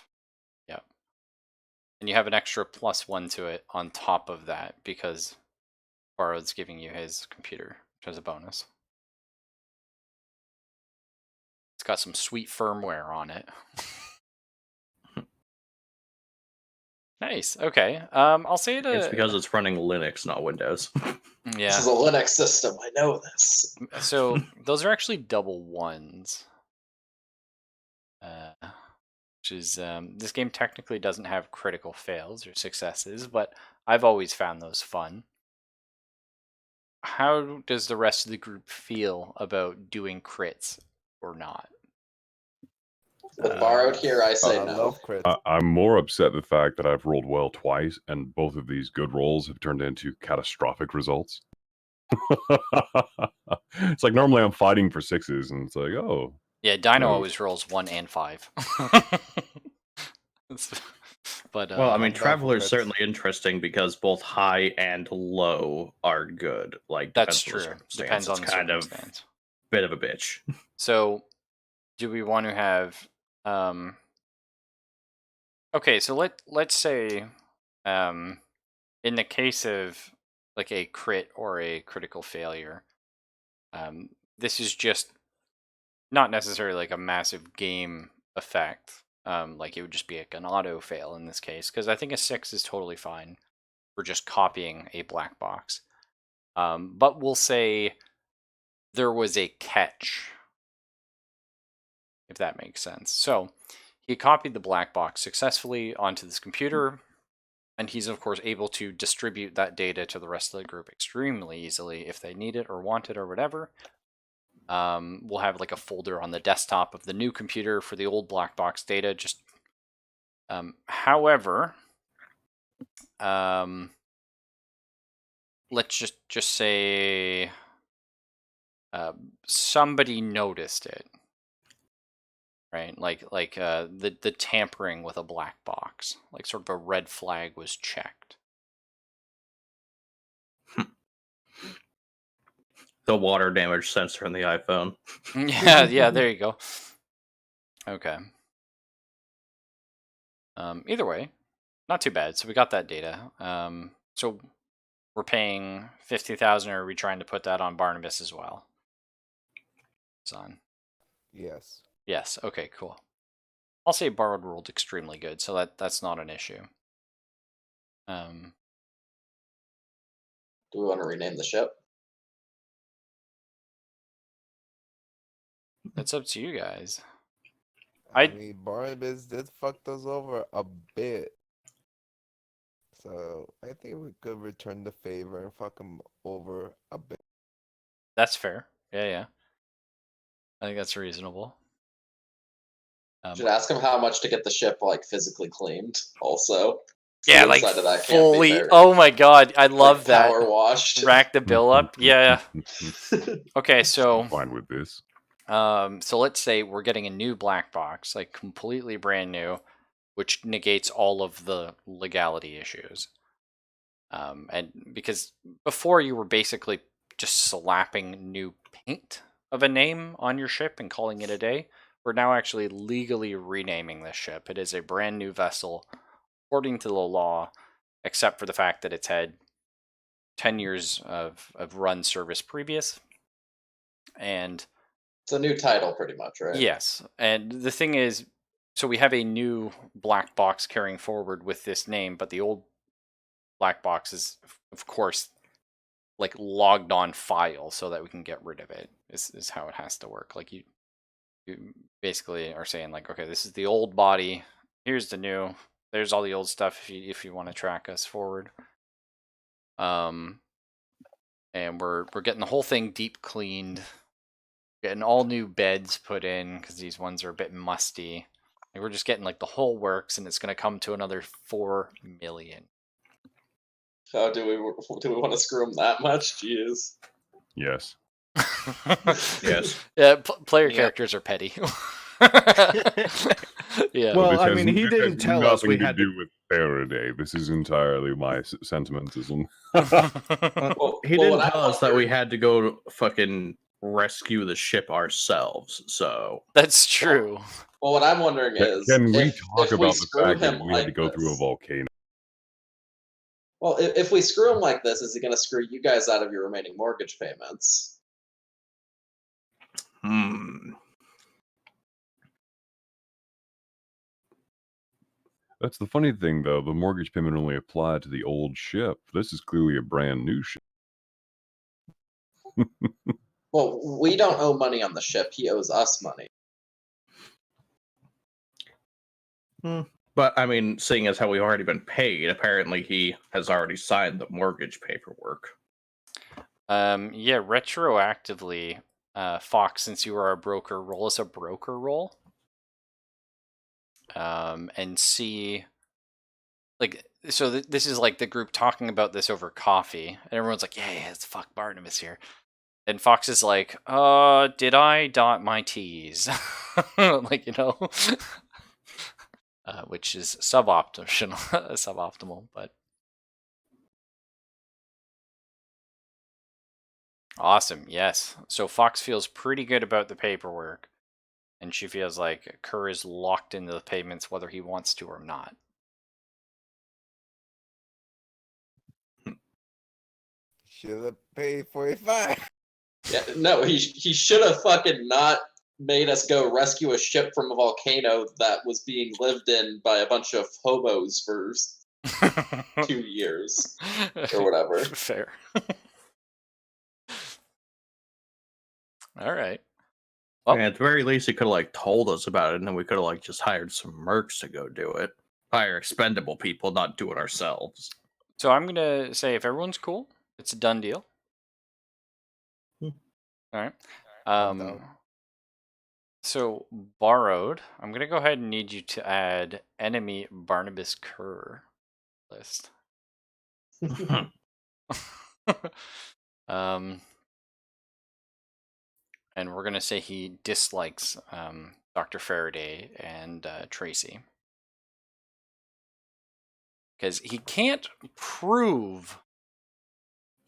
Yeah, and you have an extra +1 to it on top of that because Borrowed's giving you his computer as a bonus. It's got some sweet firmware on it. Nice. Okay. I'll say it. It's because it's running Linux, not Windows. Yeah. This is a Linux system. I know this. So those are actually double ones. Which is this game technically doesn't have critical fails or successes, but I've always found those fun. How does the rest of the group feel about doing crits or not? With borrowed here, I say I no. love crits. I'm more upset the fact that I've rolled well twice, and both of these good rolls have turned into catastrophic results. It's like normally I'm fighting for 6s, and it's like, oh. Yeah, Dino No. always rolls 1 and 5. But Well, I mean, I'm down for Traveler is crits. certainly interesting because both high and low are good. Like, that's depends on true. the Depends on circumstance. the It's kind of circumstance. bit of a bitch. So, do we want to have okay, so let's say in the case of like a crit or a critical failure, this is just not necessarily like a massive game effect. Like it would just be like an auto fail in this case, because I think a 6 is totally fine for just copying a black box. But we'll say there was a catch, if that makes sense. So he copied the black box successfully onto this computer, and he's of course able to distribute that data to the rest of the group extremely easily if they need it or want it or whatever. We'll have like a folder on the desktop of the new computer for the old black box data. Just however, let's just say somebody noticed it, right? Like the tampering with a black box, like sort of a red flag was checked. The water damage sensor in the iPhone. yeah, there you go. Okay. Either way, not too bad. So we got that data. So we're paying 50,000, or are we trying to put that on Barnabas as well? It's on. Yes. Yes. Okay. Cool. I'll say borrowed rolled extremely good, so that's not an issue. Do we want to rename the ship? It's up to you guys. I mean, Barnabas did fuck us over a bit. So I think we could return the favor and fuck him over a bit. That's fair. Yeah. I think that's reasonable. Should ask him how much to get the ship like physically cleaned. Also, Yeah, the like inside of that can't be fully. very, Oh my god, I love like, that. power washed. Rack the bill up. Yeah. Okay, so Fine with this. so let's say we're getting a new black box, like completely brand new, which negates all of the legality issues. And because before you were basically just slapping new paint of a name on your ship and calling it a day, we're now actually legally renaming this ship. It is a brand new vessel according to the law, except for the fact that it's had 10 years of run service previous. And It's a new title, pretty much, right? yes, and the thing is, so we have a new black box carrying forward with this name, but the old black box is, of course, like logged on file so that we can get rid of it. Is how it has to work. Like you basically are saying like, okay, this is the old body. Here's the new. There's all the old stuff if you want to track us forward. And we're getting the whole thing deep cleaned, getting all new beds put in because these ones are a bit musty. And we're just getting like the whole works, and it's going to come to another 4 million. Oh, do we want to screw them that much? Jeez. Yes. Yes. Yeah, player Yep. characters are petty. Yeah. Well, This I has- mean, he this didn't has tell us we nothing had to do with Faraday. This is entirely my sentimentalism. Well, he well, didn't what I tell us that we wondered- had to go fucking rescue the ship ourselves. So That's true. Well, what I'm wondering is, Can we if talk we about the screw fact him that we had to like go through a this- volcano? Well, if we screw him like this, is he going to screw you guys out of your remaining mortgage payments? That's the funny thing, though. The mortgage payment only applied to the old ship. This is clearly a brand new ship. Well, we don't owe money on the ship. He owes us money. But I mean, seeing as how we've already been paid, apparently he has already signed the mortgage paperwork. Yeah, retroactively, Fox, since you are a broker, roll us a broker roll. And see, like, so this is like the group talking about this over coffee, and everyone's like, yeah, it's fuck Barnabas here. And Fox is like, did I dot my T's? Like, you know, which is suboptimal, but awesome. Yes. So Fox feels pretty good about the paperwork, and she feels like Kerr is locked into the payments whether he wants to or not. Should have paid 45. Yeah, no, he should have fucking not made us go rescue a ship from a volcano that was being lived in by a bunch of hobos for 2 years or whatever. Fair. All right. Well, And at the very least, he could have like told us about it, and then we could have like just hired some mercs to go do it. Hire expendable people, not do it ourselves. so I'm gonna say if everyone's cool, it's a done deal. All right. I'm down. So borrowed. I'm gonna go ahead and need you to add enemy Barnabas Kerr list. And we're gonna say he dislikes Dr. Faraday and Tracy because he can't prove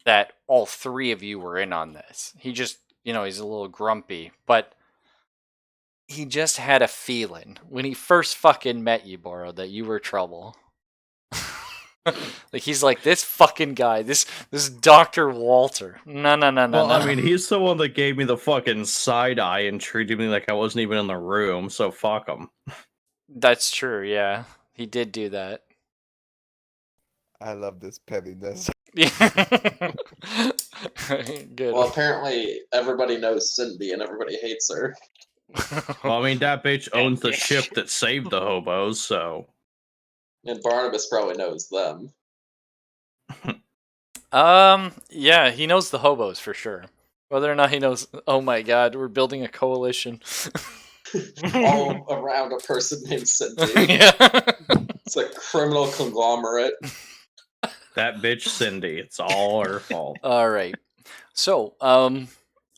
that all 3 of you were in on this. He just, he's a little grumpy, but he just had a feeling when he first fucking met you, Boro, that you were trouble. Like he's like, this fucking guy, this Dr. Walter. No. Well, I mean, he's the one that gave me the fucking side eye and treated me like I wasn't even in the room, so fuck him. That's true, yeah. He did do that. I love this pettiness. Yeah. Good. Well, apparently everybody knows Cindy and everybody hates her. Well, I mean, that bitch owns the ship that saved the hobos, so. And Barnabas probably knows them. Yeah, he knows the hobos for sure. Whether or not he knows, oh my god, we're building a coalition. All around a person named Cindy. Yeah. It's a criminal conglomerate. That bitch Cindy, it's all her fault. All right. So,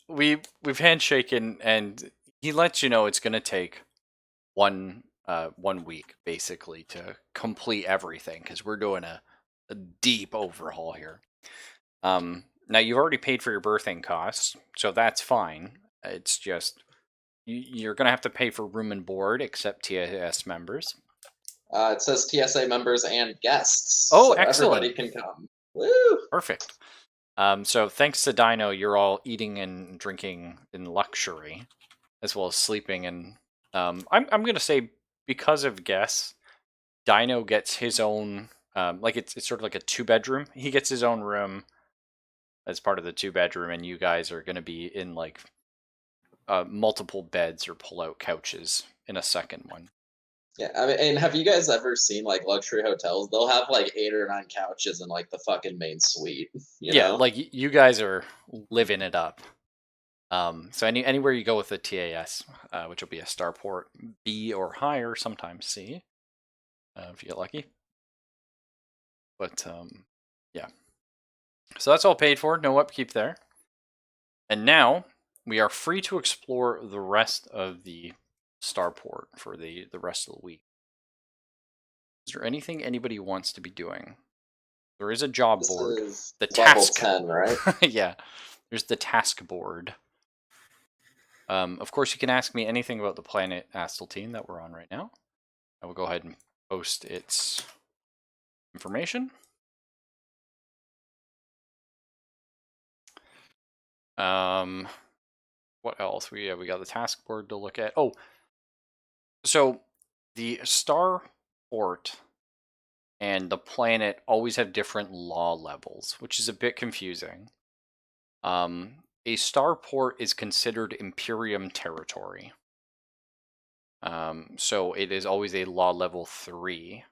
we've handshaken, and he lets you know it's going to take 1 week basically to complete everything because we're doing a a deep overhaul here. Now you've already paid for your berthing costs, so that's fine. It's just you're gonna have to pay for room and board, except TAS members. It says TSA members and guests, Oh, so everybody excellent. can come. Woo! Perfect. So thanks to Dino, you're all eating and drinking in luxury, as well as sleeping. And I'm gonna say because of guests, Dino gets his own. Like it's sort of like a 2-bedroom. He gets his own room as part of the 2-bedroom, and you guys are gonna be in like multiple beds or pull-out couches in a second one. Yeah, I mean, and have you guys ever seen like luxury hotels? They'll have like 8 or 9 couches in like the fucking main suite. You Yeah, know? like you guys are living it up. So anywhere you go with the TAS, which will be a starport B or higher, sometimes C, if you get lucky. But yeah, so that's all paid for. No upkeep there. And now we are free to explore the rest of the starport for the rest of the week. Is there anything anybody wants to be doing? There is a job This board. is The level task 10, right? yeah, there's the task board. Of course, you can ask me anything about the planet Astaltine that we're on right now. I will go ahead and post its information. What else? We got the task board to look at. Oh, so the star port and the planet always have different law levels, which is a bit confusing. A starport is considered Imperium territory. So it is always a law level 3.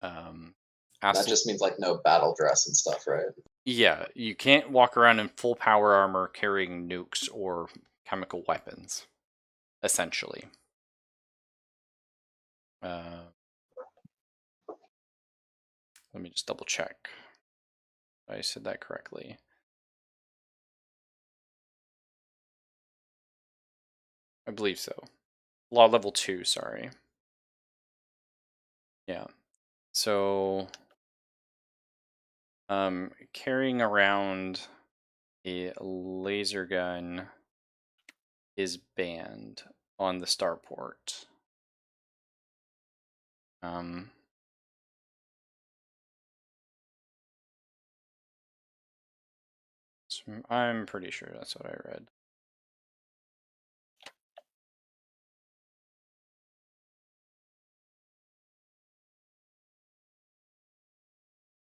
That just means like no battle dress and stuff, right? Yeah, you can't walk around in full power armor carrying nukes or chemical weapons, essentially. Let me just double check. I said that correctly. I believe so. Law level 2, sorry. Yeah. So, carrying around a laser gun is banned on the starport. So I'm pretty sure that's what I read.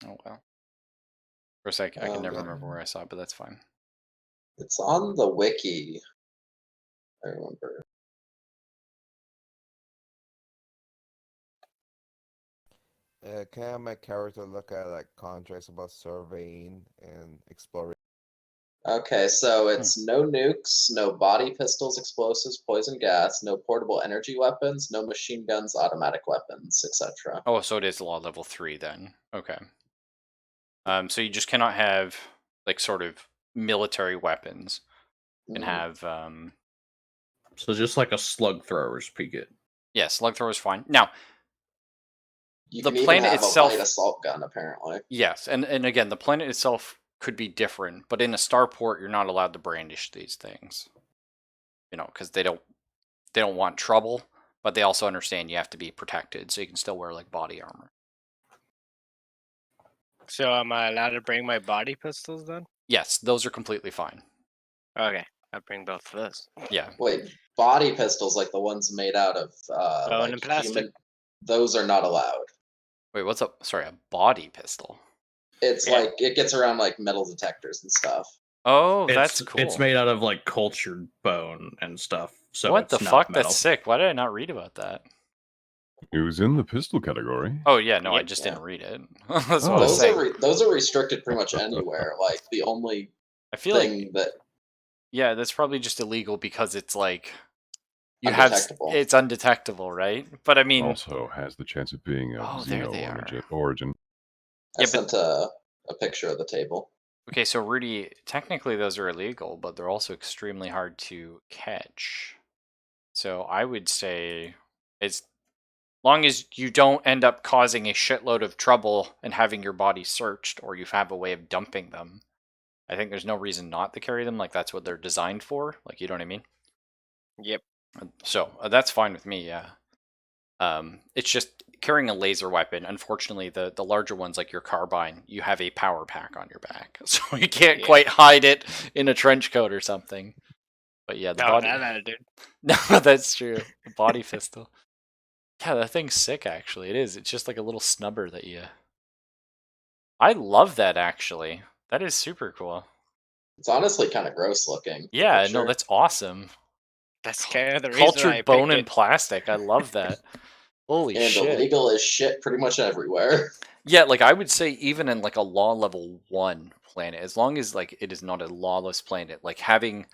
Oh well. Of course, I can never remember where I saw it, but that's fine. It's on the wiki. I remember. Can I have my character look at like contracts about surveying and exploring? Okay, so it's no nukes, no body pistols, explosives, poison gas, no portable energy weapons, no machine guns, automatic weapons, etc. Oh, so it is law level 3 then. Okay. So you just cannot have like sort of military weapons. You can have So just like a slug thrower's picket. yeah, slug thrower is fine. Now You the can even planet have itself, a light assault gun, apparently. yes, and again, the planet itself could be different, but in a starport, you're not allowed to brandish these things. You know, because they don't want trouble, but they also understand you have to be protected, so you can still wear like body armor. So am I allowed to bring my body pistols then? Yes, those are completely fine. Okay, I'll bring both of those. Yeah. Wait, body pistols like the ones made out of Bone like and plastic. human, those are not allowed. Wait, what's up? Sorry, a body pistol. It's Yeah. like it gets around like metal detectors and stuff. Oh, that's cool. It's made out of like cultured bone and stuff. So what it's the not fuck? metal. That's sick. Why did I not read about that? It was in the pistol category. Oh yeah, no, I Yep. just Yeah. didn't read it. That's what I Oh. was saying. Those are restricted pretty much anywhere. Like the only I feel like thing that yeah, that's probably just illegal because it's like you have undetectable. it's undetectable, right? But I mean, Also has the chance of being of oh, there Xeno they are. origin. I Yeah, but sent a picture of the table. okay, so Rudy, technically those are illegal, but they're also extremely hard to catch. So I would say it's long as you don't end up causing a shitload of trouble and having your body searched, or you have a way of dumping them, I think there's no reason not to carry them. Like, that's what they're designed for. Like, you know what I mean? Yep. So that's fine with me. Yeah. It's just carrying a laser weapon. Unfortunately, the larger ones, like your carbine, you have a power pack on your back, so you can't Yeah. quite hide it in a trench coat or something. But yeah, the No, body. that attitude. No, that's true. The body pistol. Yeah, that thing's sick. Actually, it is. It's just like a little snubber that you. I love that. Actually, that is super cool. It's honestly kind of gross looking. the Yeah, no, picture. that's awesome. That's kind of the reason I Cultured bone picked and it. plastic. I love that. Holy And shit. illegal as shit pretty much everywhere. Yeah, like I would say even in like a law level 1 planet, as long as like it is not a lawless planet, like having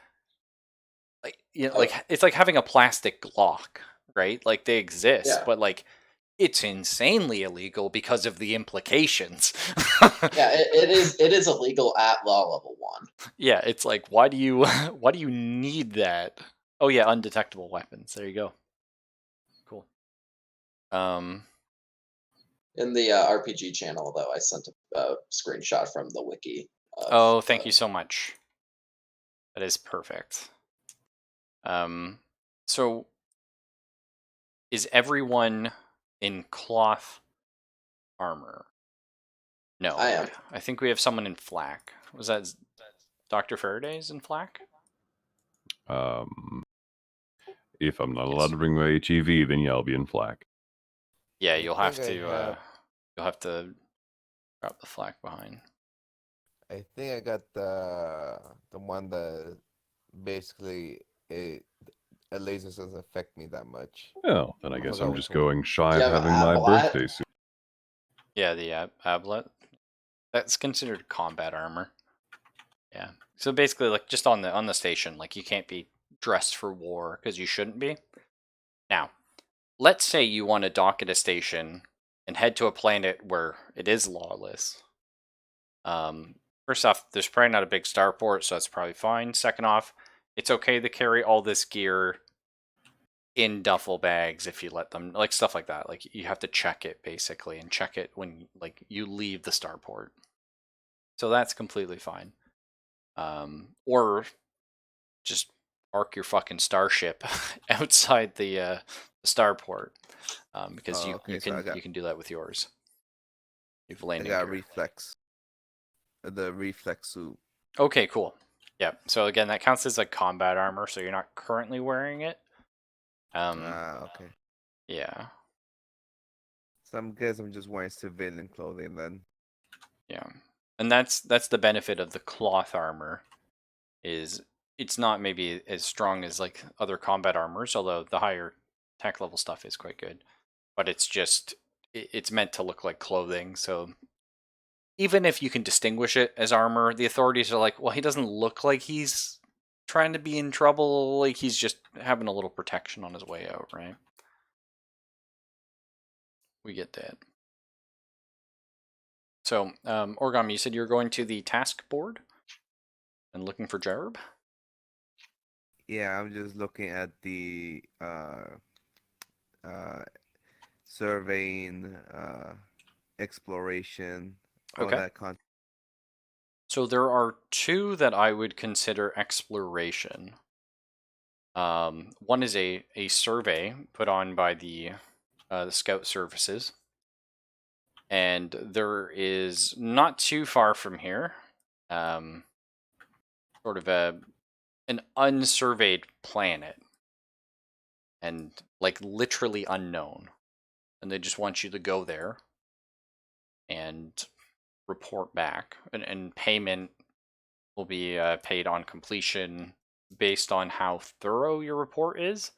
like like it's like having a plastic Glock, right? Like they exist, Yeah. but like it's insanely illegal because of the implications. Yeah, it is illegal at law level 1. Yeah, it's like why do you need that? Oh yeah, undetectable weapons. There you go. Cool. In the RPG channel, though, I sent a screenshot from the wiki. Oh, thank you so much. That is perfect. So is everyone in cloth armor? No, I am. I think we have someone in flak. Was that Dr. Faraday's in flak? If I'm not allowed to bring my HEV, then yeah, I'll be in flak. Yeah, I you'll have think to. You'll have to drop the flak behind. I think I got the one that basically a laser doesn't affect me that much. Well, then I I guess forgot I'm which just one. going shy You of have having my Ablat? birthday suit. Yeah, the ablet. That's considered combat armor. Yeah. So basically, like just on the station, like you can't be dressed for war because you shouldn't be. Now, let's say you want to dock at a station and head to a planet where it is lawless. First off, there's probably not a big starport, so that's probably fine. Second off, it's okay to carry all this gear in duffel bags if you let them, like stuff like that. Like you have to check it basically, and check it when like you leave the starport. So that's completely fine. Or just park your fucking starship outside the starport, because Oh, okay, so you can do that with yours. You've I landing got gear. reflex. The reflex suit. Okay, cool. Yeah. So again, that counts as like combat armor, so you're not currently wearing it. Okay. Yeah. So I'm guess I'm just wearing civilian clothing then. Yeah. And that's the benefit of the cloth armor, is it's not maybe as strong as like other combat armors, although the higher tech level stuff is quite good. But it's just it's meant to look like clothing, so even if you can distinguish it as armor, the authorities are like, well, he doesn't look like he's trying to be in trouble, like he's just having a little protection on his way out, right? We get that. So, Origami, you said you're going to the task board and looking for Jarb? Yeah, I'm just looking at the surveying, exploration, all Okay. that content. So there are two that I would consider exploration. One is a survey put on by the Scout Services. And there is not too far from here, sort of an unsurveyed planet, and like literally unknown, and they just want you to go there and report back, and payment will be paid on completion based on how thorough your report is,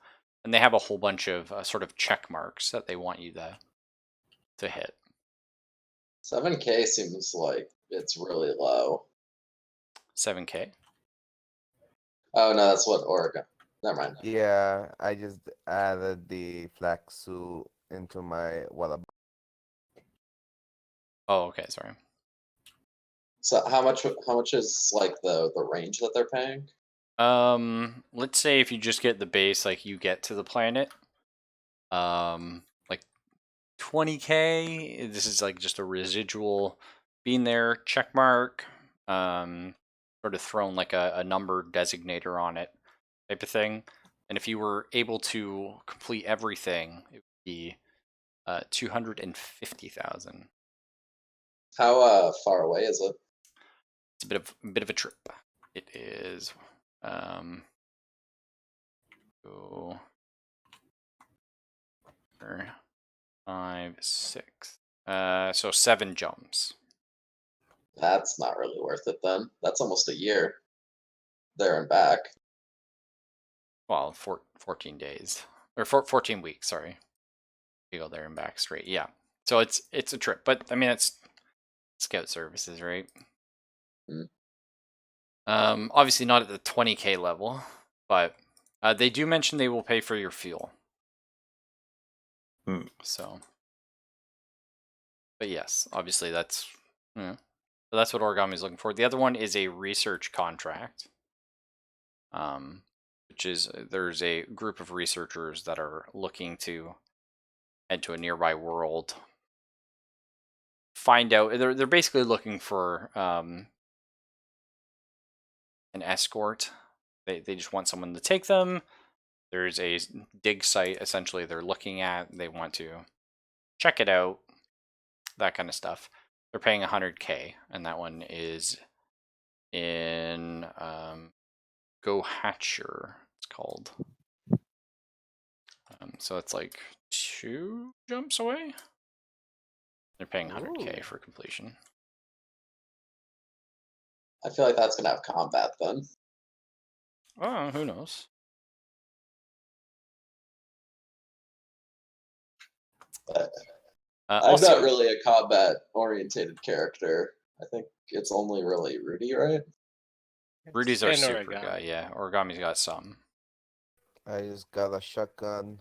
and they have a whole bunch of sort of check marks that they want you to hit. 7K seems like it's really low. 7K. Oh no, that's what Oregon. Never mind. Yeah, I just added the flak suit into my wallet. Oh, okay, sorry. So how much is like the range that they're paying? Let's say if you just get the base, like you get to the planet, like 20K. This is like just a residual being there, check mark, sort of thrown like a number designator on it type of thing. And if you were able to complete everything, it would be 250,000. How far away is it? It's a bit of a trip. It is go 5, 6. So 7 jumps. That's not really worth it then. That's almost a year there and back. Well, 14 days or 14 weeks. Sorry, you go there and back straight. Yeah. So it's a trip, but I mean it's scout services, right? Mm. Obviously not at the 20K level, but they do mention they will pay for your fuel. So, but yes, obviously that's so that's what Origami is looking for. The other one is a research contract, which is there's a group of researchers that are looking to head to a nearby world, find out. They're basically looking for an escort. They just want someone to take them. There's a dig site essentially they're looking at. They want to check it out, that kind of stuff. They're paying 100K, and that one is in Gohatcher, it's called. So it's like 2 jumps away. They're paying 100K for completion. I feel like that's gonna have combat then. Oh, who knows? I'm Also, not really a combat-orientated character. I think it's only really Rudy, right? Rudy's our And super Origami. guy. Yeah, Origami's got some. I just got a shotgun.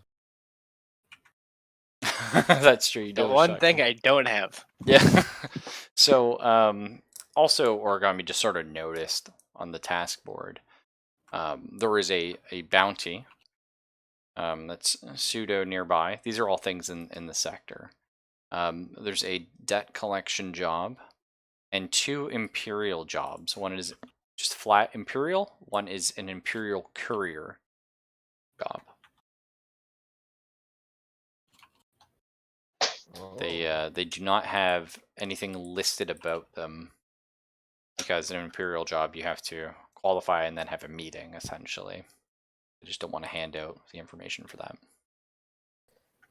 That's true. You do The have a one thing shotgun. I don't have. Yeah. So, also Origami just sort of noticed on the task board, there is a bounty that's pseudo nearby. These are all things in the sector. There's a debt collection job and 2 imperial jobs. One is just flat imperial. One is an imperial courier job. They do not have anything listed about them because in an imperial job you have to qualify and then have a meeting essentially. I just don't want to hand out the information for that.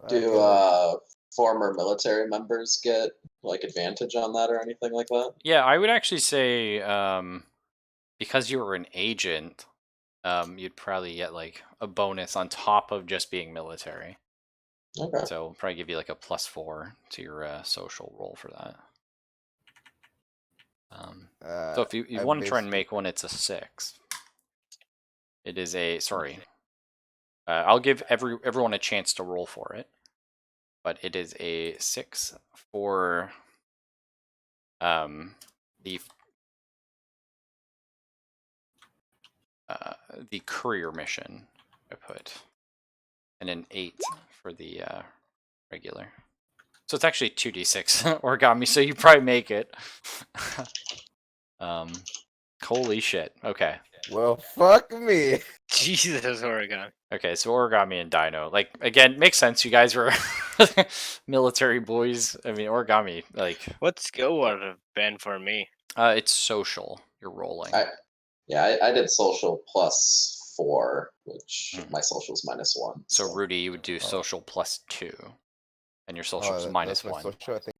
Do former military members get like advantage on that or anything like that? Yeah, I would actually say because you were an agent, you'd probably get like a bonus on top of just being military. Okay. So probably give you like a +4 to your social roll for that. So if you I want to try and basically- make one, it's a 6. It is a sorry. I'll give everyone a chance to roll for it, but it is a 6 for the courier mission. I put, and an 8 for the regular. So it's actually 2d6 Origami. So you probably make it. Holy shit. Okay. Well, fuck me. Jesus, Oregon. Okay, so Origami and Dino, like again, makes sense. You guys were military boys. I mean, Origami, like What skill would have been for me? it's social. You're rolling. I did social +4, which my social's -1. So Rudy, you would do social +2, and your social's That's my -1. social, I think.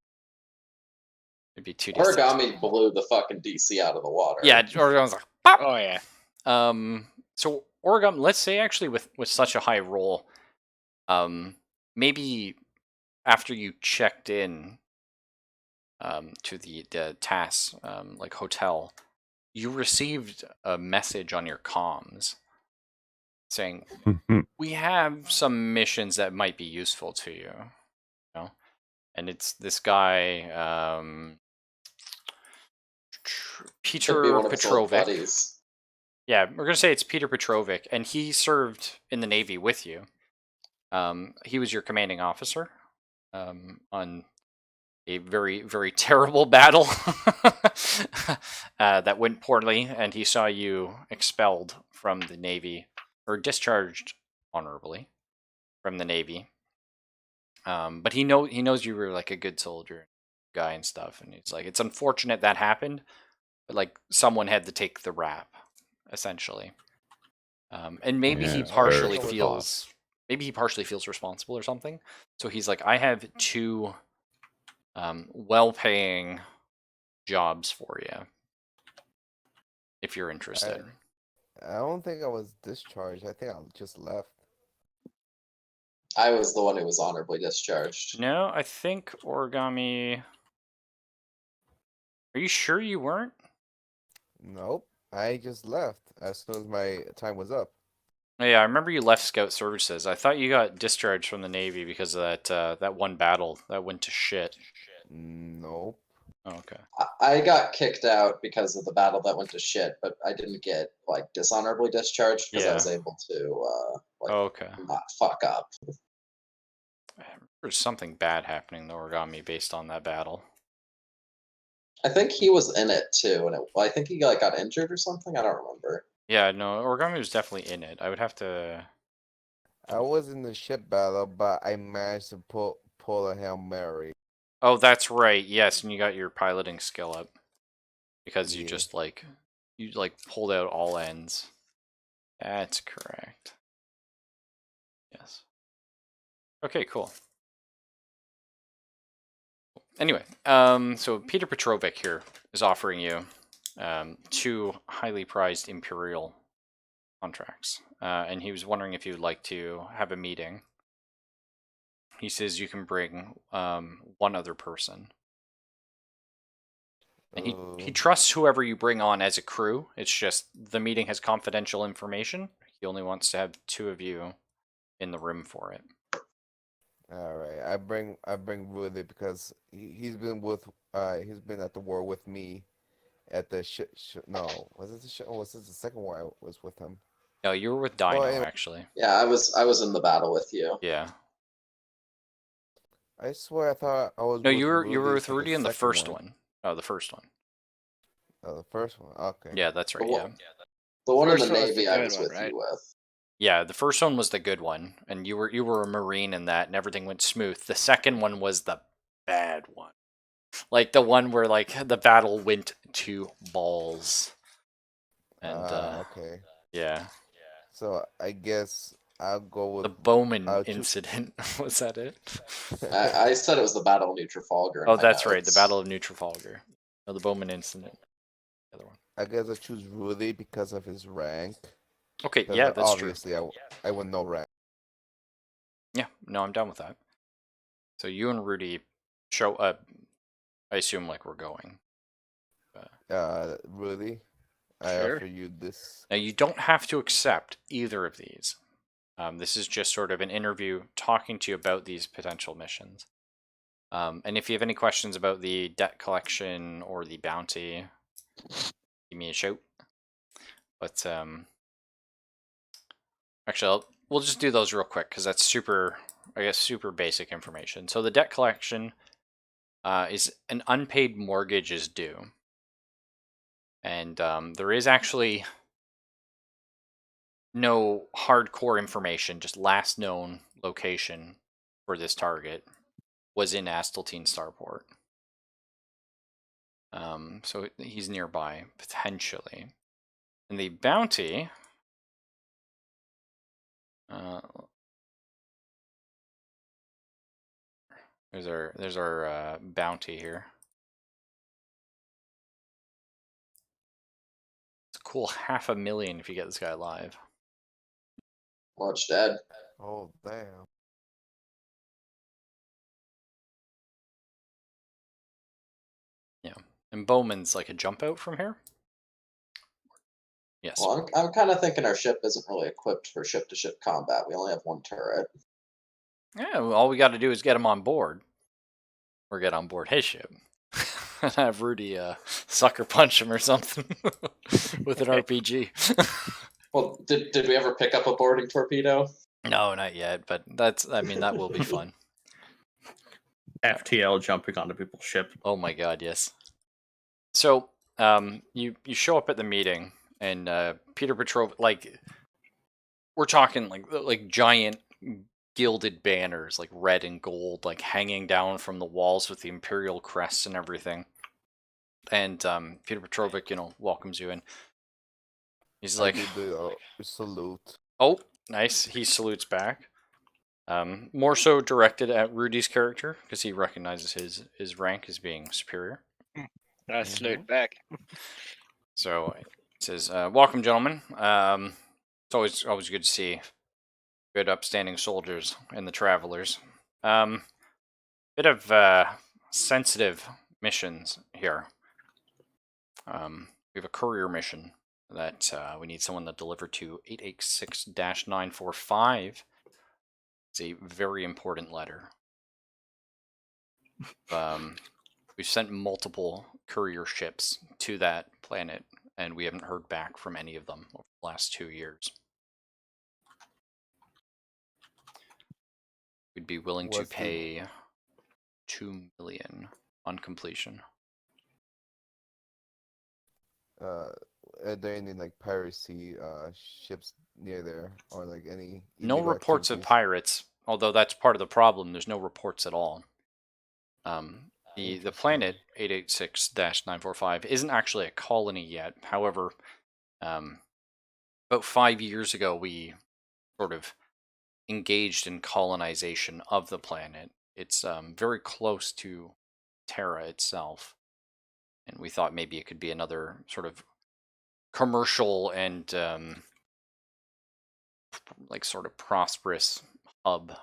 It'd be 2d6. Origami blew the fucking DC out of the water. Yeah, Origami's like, pop! Oh yeah. So Origami, let's say actually with such a high roll, maybe after you checked in to the TAS like hotel, you received a message on your comms saying we have some missions that might be useful to you, and it's this guy Peter Could be one of his old Petrovic. buddies. Yeah, we're gonna say it's Peter Petrovic, and he served in the Navy with you. He was your commanding officer, on a very, very terrible battle that went poorly, and he saw you expelled from the Navy, or discharged honorably from the Navy. But he knows you were like a good soldier guy and stuff, and he's like, it's unfortunate that happened, but like someone had to take the rap, essentially. And maybe he Yeah, it's partially very feels responsible or something. So he's like, I have two well-paying jobs for you if you're interested. I don't think I was discharged. I think I just left. I was the one who was honorably discharged. No, I think Origami. Are you sure you weren't? Nope. I just left as soon as my time was up. Oh, yeah, I remember you left Scout Services. I thought you got discharged from the Navy because of that one battle that went to shit. Nope. Oh, okay. I got kicked out because of the battle that went to shit, but I didn't get like dishonorably discharged because I was able to Oh, okay. not fuck up. I remember there's something bad happening to Origami based on that battle. I think he was in it too, and I think he like got injured or something. I don't remember. Yeah, no, Origami was definitely in it. I would have to. I was in the ship battle, but I managed to pull a Hail Mary. Oh, that's right. Yes, and you got your piloting skill up because you Yeah. just like pulled out all ends. That's correct. Yes. Okay, cool. Anyway, so Peter Petrovic here is offering you two highly prized Imperial contracts, and he was wondering if you'd like to have a meeting. He says you can bring one other person. And he trusts whoever you bring on as a crew. It's just the meeting has confidential information. He only wants to have two of you in the room for it. All right, I bring Rudy because he's been at the war with me at the no, was it the was this the second war I was with him? No, you were with Dino, Well, anyway. actually. Yeah, I was in the battle with you. Yeah. I swear I thought I was No, with you were with for Rudy in the second first one. Oh, the first one. Oh, the first one. Okay. Yeah, that's right. The Yeah. one, the one in the First one was the Navy I good was one, with right? you with. Yeah, the first one was the good one, and you were a Marine in that, and everything went smooth. The second one was the bad one, like the one where like the battle went to balls. And okay. yeah, So I guess I'll go with the Bowman I'll choose- incident. Was that it? I said it was the Battle of New Trafalgar. in Oh, my that's right, the notes. Battle of New Trafalgar. No, the Bowman incident. The other one. I guess I choose Rudy because of his rank. Okay, 'Cause, yeah, that's true. obviously I would know rank. Yeah, no, I'm down with that. So you and Rudy show up. I assume like we're going. Rudy, I Sure. offer you this. Now you don't have to accept either of these. This is just sort of an interview talking to you about these potential missions. And if you have any questions about the debt collection or the bounty, give me a shout. But actually, we'll just do those real quick because that's super basic information. So the debt collection is an unpaid mortgage is due. And there is actually no hardcore information, just last known location for this target was in Asteltine Starport. So he's nearby, potentially. And the bounty... there's our bounty here. It's a cool $500,000 if you get this guy alive. Much dead. Oh damn. Yeah. And Bowman's like a jump out from here? Yes. Well, I'm kind of thinking our ship isn't really equipped for ship-to-ship combat. We only have one turret. Yeah, well, all we got to do is get him on board. Or get on board his ship. And have Rudy sucker punch him or something with an RPG. Well, did we ever pick up a boarding torpedo? No, not yet, but that will be fun. FTL jumping onto people's ship. Oh my god, yes. So, you show up at the meeting, and Peter Petrov, like, we're talking like giant gilded banners, like red and gold, like hanging down from the walls with the imperial crests and everything. And Peter Petrovic, welcomes you in. He's I like, do the salute. "Oh, nice." He salutes back. More so directed at Rudy's character because he recognizes his rank as being superior. I salute back. So he says, "Welcome, gentlemen. It's always good to see good, upstanding soldiers and the travelers. Bit of sensitive missions here. We have a courier mission that we need someone to deliver to 886-945. It's a very important letter. We've sent multiple courier ships to that planet, and we haven't heard back from any of them over the last 2 years. We'd be willing to What's the- pay 2 million on completion. Are there any like piracy ships near there, or like any No illegal reports of activities? pirates, although that's part of the problem. There's no reports at all. The Interesting. planet 886-945 isn't actually a colony yet. However, about 5 years ago, we sort of engaged in colonization of the planet. It's very close to Terra itself, and we thought maybe it could be another sort of commercial and like sort of prosperous hub,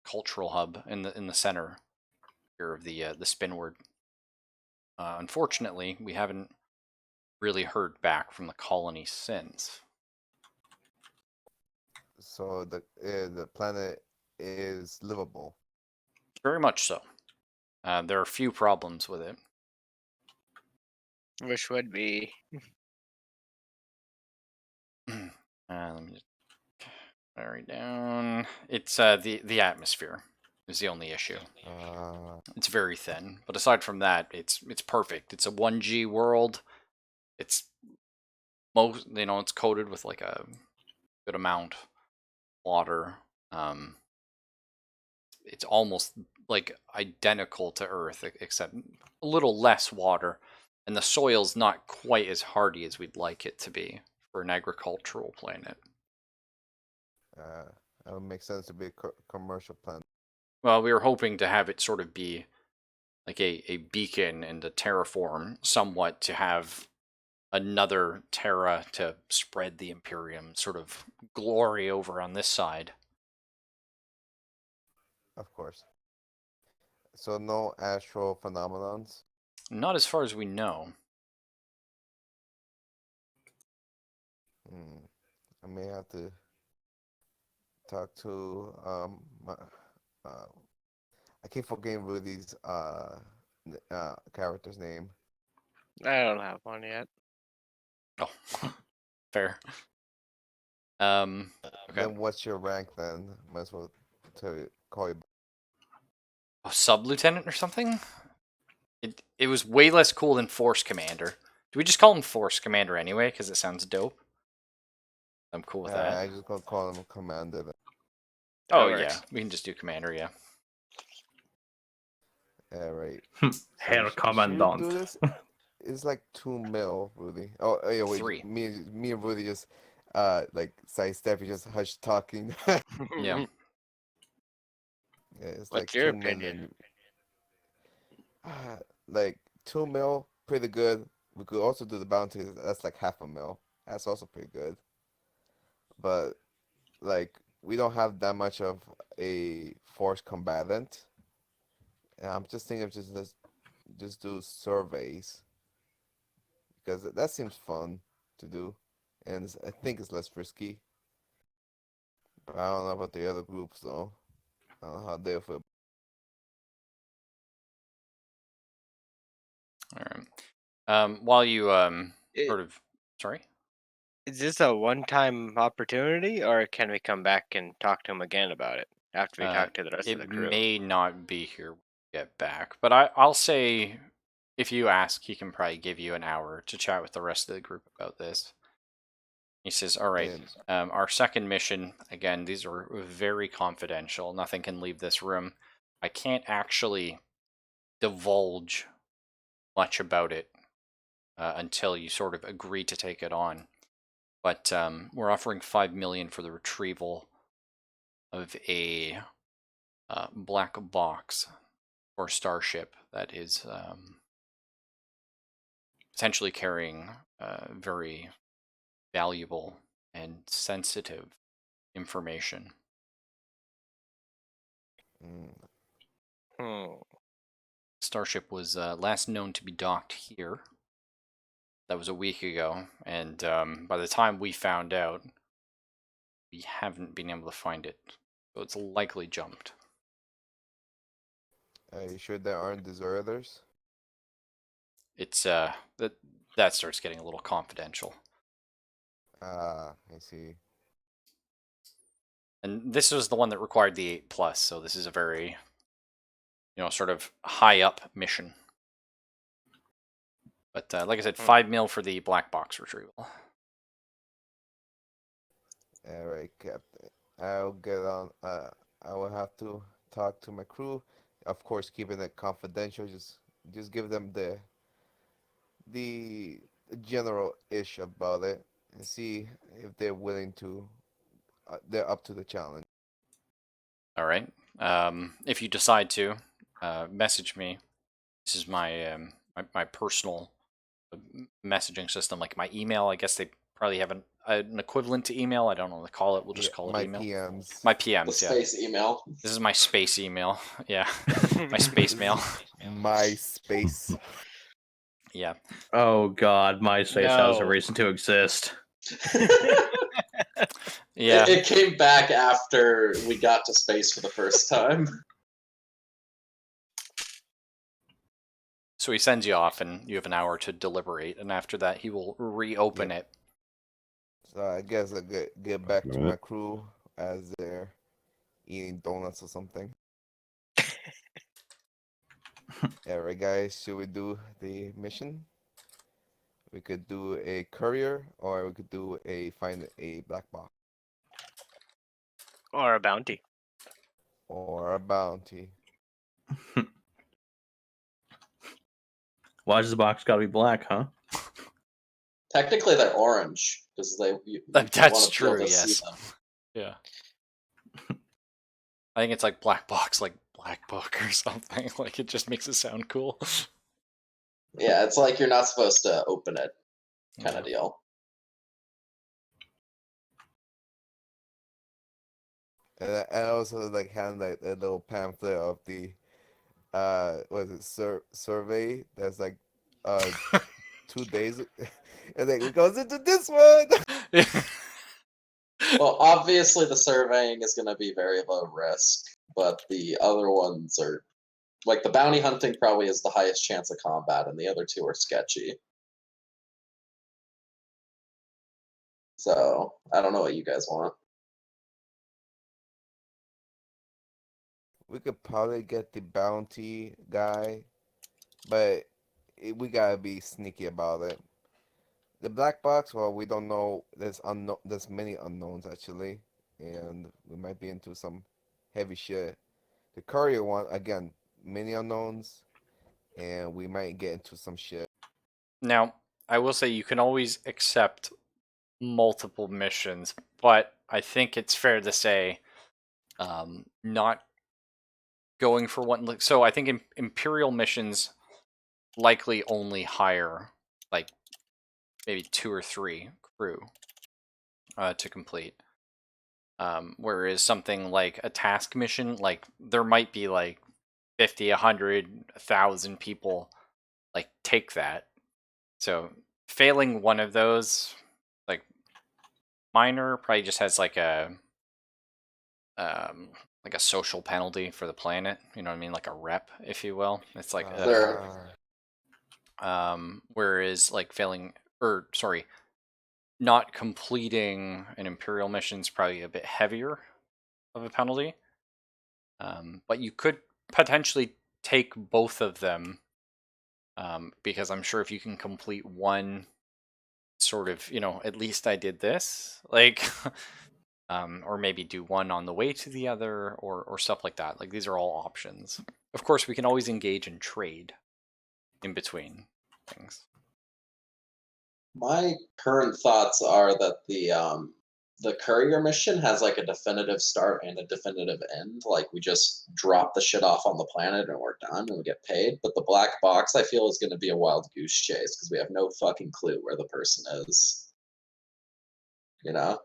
cultural hub in the center here of the Spinward. Unfortunately, we haven't really heard back from the colony since. So the planet is livable. Very much so. There are a few problems with it. Which would be Let me just vary down. It's the atmosphere is the only issue. It's very thin, but aside from that, it's perfect. It's a 1G world. It's it's coated with like a good amount of water. It's almost like identical to Earth, except a little less water, and the soil's not quite as hardy as we'd like it to be for an agricultural planet. That would make sense to be a commercial planet. Well, we were hoping to have it sort of be like a beacon and a terraform somewhat to have another Terra to spread the Imperium sort of glory over on this side. Of course. So no astral phenomenons. Not as far as we know. I may have to talk to my, I keep forgetting Rudy's character's name. I don't have one yet. Oh, fair. Okay. Then what's your rank then? Might as well call you. Oh, sub-lieutenant or something? It was way less cool than Force Commander. Do we just call him Force Commander anyway? Because it sounds dope. I'm cool with that. I just gonna call him Commander. Oh, That yeah. works. We can just do Commander, yeah. Yeah, right. Herr Should we Commandant. do this? It's like 2 mil, Rudy. Oh, yeah, wait. 3. Me and Rudy just like sidestep, just hush talking. Yeah. Yeah, it's What's like your 2 opinion? million. Like 2 mil, pretty good. We could also do the bounty. That's like 500,000. That's also pretty good. But like we don't have that much of a force combatant. And I'm just thinking of let's just do surveys because that seems fun to do, and I think it's less risky. But I don't know about the other groups though. I don't know how they feel. All right. While you It- sort of sorry. Is this a one-time opportunity, or can we come back and talk to him again about it after we talk to the rest of the It crew? may not be here get back. But I'll say, if you ask, he can probably give you an hour to chat with the rest of the group about this. He says, all right, And our second mission, again, these are very confidential. Nothing can leave this room. I can't actually divulge much about it until you sort of agree to take it on. But we're offering $5 million for the retrieval of a black box or starship that is potentially carrying very valuable and sensitive information. mm, Hmm. Starship was last known to be docked here. That was a week ago, and by the time we found out, we haven't been able to find it. So it's likely jumped. are you sure there aren't deserters? It's that starts getting a little confidential. Ah, I see. And this was the one that required the 8+, so this is a very, sort of high up mission. But like I said, 5 mil for the black box retrieval. All right, Captain. I'll get on. I will have to talk to my crew. Of course, keeping it confidential. Just give them the general ish about it and see if they're willing to. They're up to the challenge. All right. If you decide to, message me. This is my my personal messaging system, like my email. I guess they probably have an equivalent to email. I don't know what to call it. We'll just Yeah, call it my email. PMs. My The PMs, yeah. space email. This is my space email. Yeah, my space This mail. is my space. Yeah. Oh God, MySpace has a No. reason to exist. Yeah. It came back after we got to space for the first time. So he sends you off, and you have an hour to deliberate, and after that, he will reopen it. So I guess I get back to my Alright. crew as they're eating donuts or something. Alright, guys, should we do the mission? We could do a courier, or we could do find a black box, Or a bounty. or a bounty. Why does the box gotta be black, huh? Technically, they're orange because you That's want to be able true, to yes. see them. Yeah. I think it's like black box, like black book or something. Like it just makes it sound cool. Yeah, it's like you're not supposed to open it, kind Yeah. of deal. And I also like hand like a little pamphlet of the was it survey that's like 2 days, and then it goes into this one. Well, obviously the surveying is going to be very low risk, but the other ones are like the bounty hunting probably is the highest chance of combat, and the other two are sketchy. So I don't know what you guys want. We could probably get the bounty guy, but we gotta be sneaky about it. The black box, well, we don't know. There's many unknowns actually, and we might be into some heavy shit. The courier one, again, many unknowns, and we might get into some shit. Now, I will say you can always accept multiple missions, but I think it's fair to say not going for one. So I think Imperial missions likely only hire like maybe 2 or 3 crew to complete. Whereas something like a task mission, like there might be like 50, 100, 1,000 people like take that. So failing one of those, like minor, probably just has like a social penalty for the planet. You know what I mean? Like a rep, if you will. It's like Sure. whereas like not completing an Imperial mission is probably a bit heavier of a penalty. But you could potentially take both of them, because I'm sure if you can complete one sort of, at least I did this, like, or maybe do one on the way to the other, or stuff like that. Like, these are all options. Of course, we can always engage in trade in between things. My current thoughts are that the courier mission has like a definitive start and a definitive end. Like we just drop the shit off on the planet and we're done and we get paid. But the black box, I feel, is going to be a wild goose chase because we have no fucking clue where the person is. You know?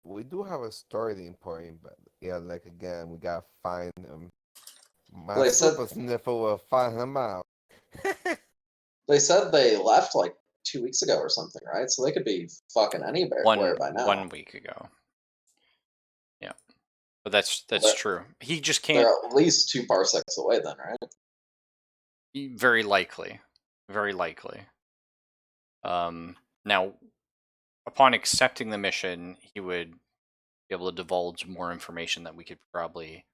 We do have a starting point, but yeah, like again, we gotta find them. My They said super sniffer will find him out. they said they left like 2 weeks ago or something, right? So they could be fucking anywhere by now. 1 week ago. Yeah, but that's But true. He just they're can't. at least 2 parsecs away, then, right? Very likely, very likely. Now, upon accepting the mission, he would be able to divulge more information that we could probably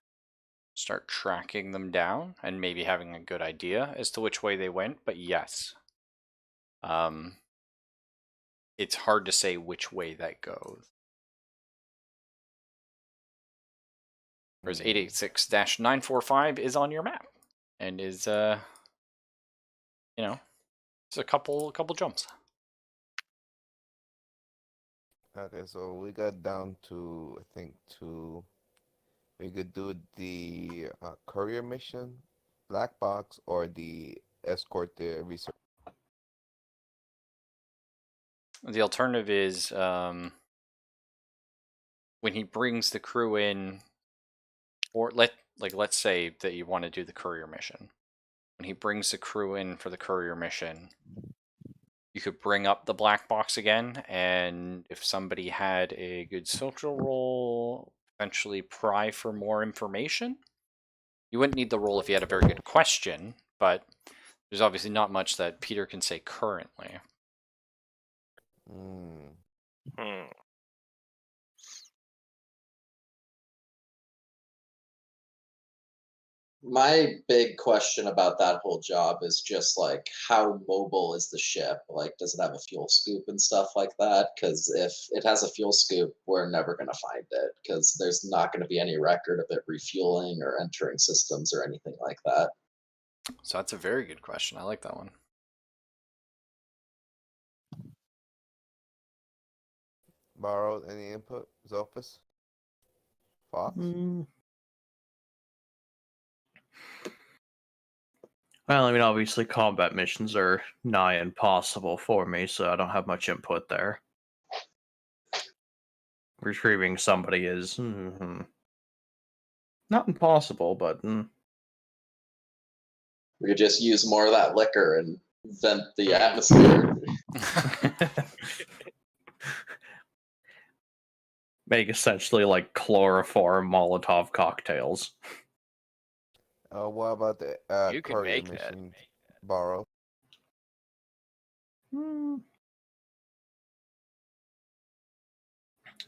start tracking them down and maybe having a good idea as to which way they went. But yes, it's hard to say which way that goes. Whereas 886-945 is on your map and is it's a couple jumps. Okay, so we got down to I think we could do the courier mission, black box, or the escort the research. The alternative is when he brings the crew in, or let's say that you want to do the courier mission. When he brings the crew in for the courier mission, you could bring up the black box again, and if somebody had a good social roll, eventually pry for more information. You wouldn't need the roll if you had a very good question, but there's obviously not much that Peter can say currently. My big question about that whole job is just like how mobile is the ship? Like, does it have a fuel scoop and stuff like that? Because if it has a fuel scoop, we're never going to find it because there's not going to be any record of it refueling or entering systems or anything like that. So that's a very good question. I like that one. Borrowed any input? Zopus? Fox? Well, I mean, obviously, combat missions are nigh impossible for me, so I don't have much input there. Retrieving somebody is not impossible, but We could just use more of that liquor and vent the atmosphere. make essentially like chloroform Molotov cocktails. What about the You can courier make that. mission? Borrow. I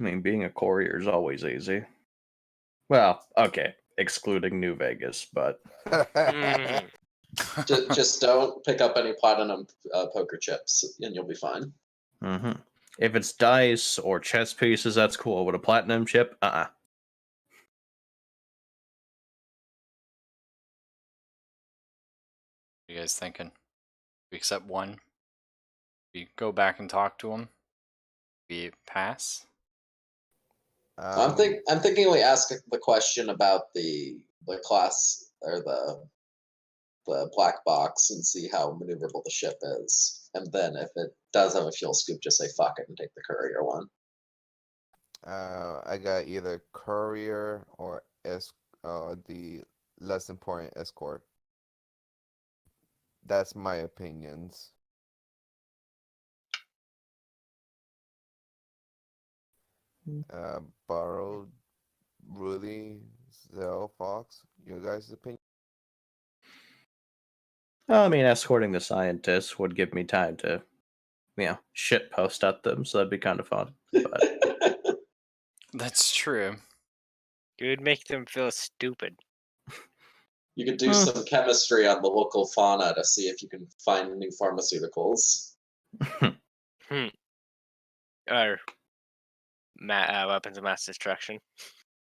mean, being a courier is always easy. Well, okay, excluding New Vegas, but just don't pick up any platinum poker chips and you'll be fine. If it's dice or chess pieces, that's cool. With a platinum chip, What are you guys thinking? We accept one? We go back and talk to him? We pass? I'm thinking we ask the question about the class or the black box and see how maneuverable the ship is, and then if it does have a fuel scoop, just say fuck it and take the courier one. I got either courier or the less important escort. That's my opinions. Borrowed, Rudy, Zell, Fox. Your guys' opinion? I mean, escorting the scientists would give me time to, shit post at them, so that'd be kind of fun. But That's true. You would make them feel stupid. You could do some chemistry on the local fauna to see if you can find new pharmaceuticals. Or weapons of mass destruction.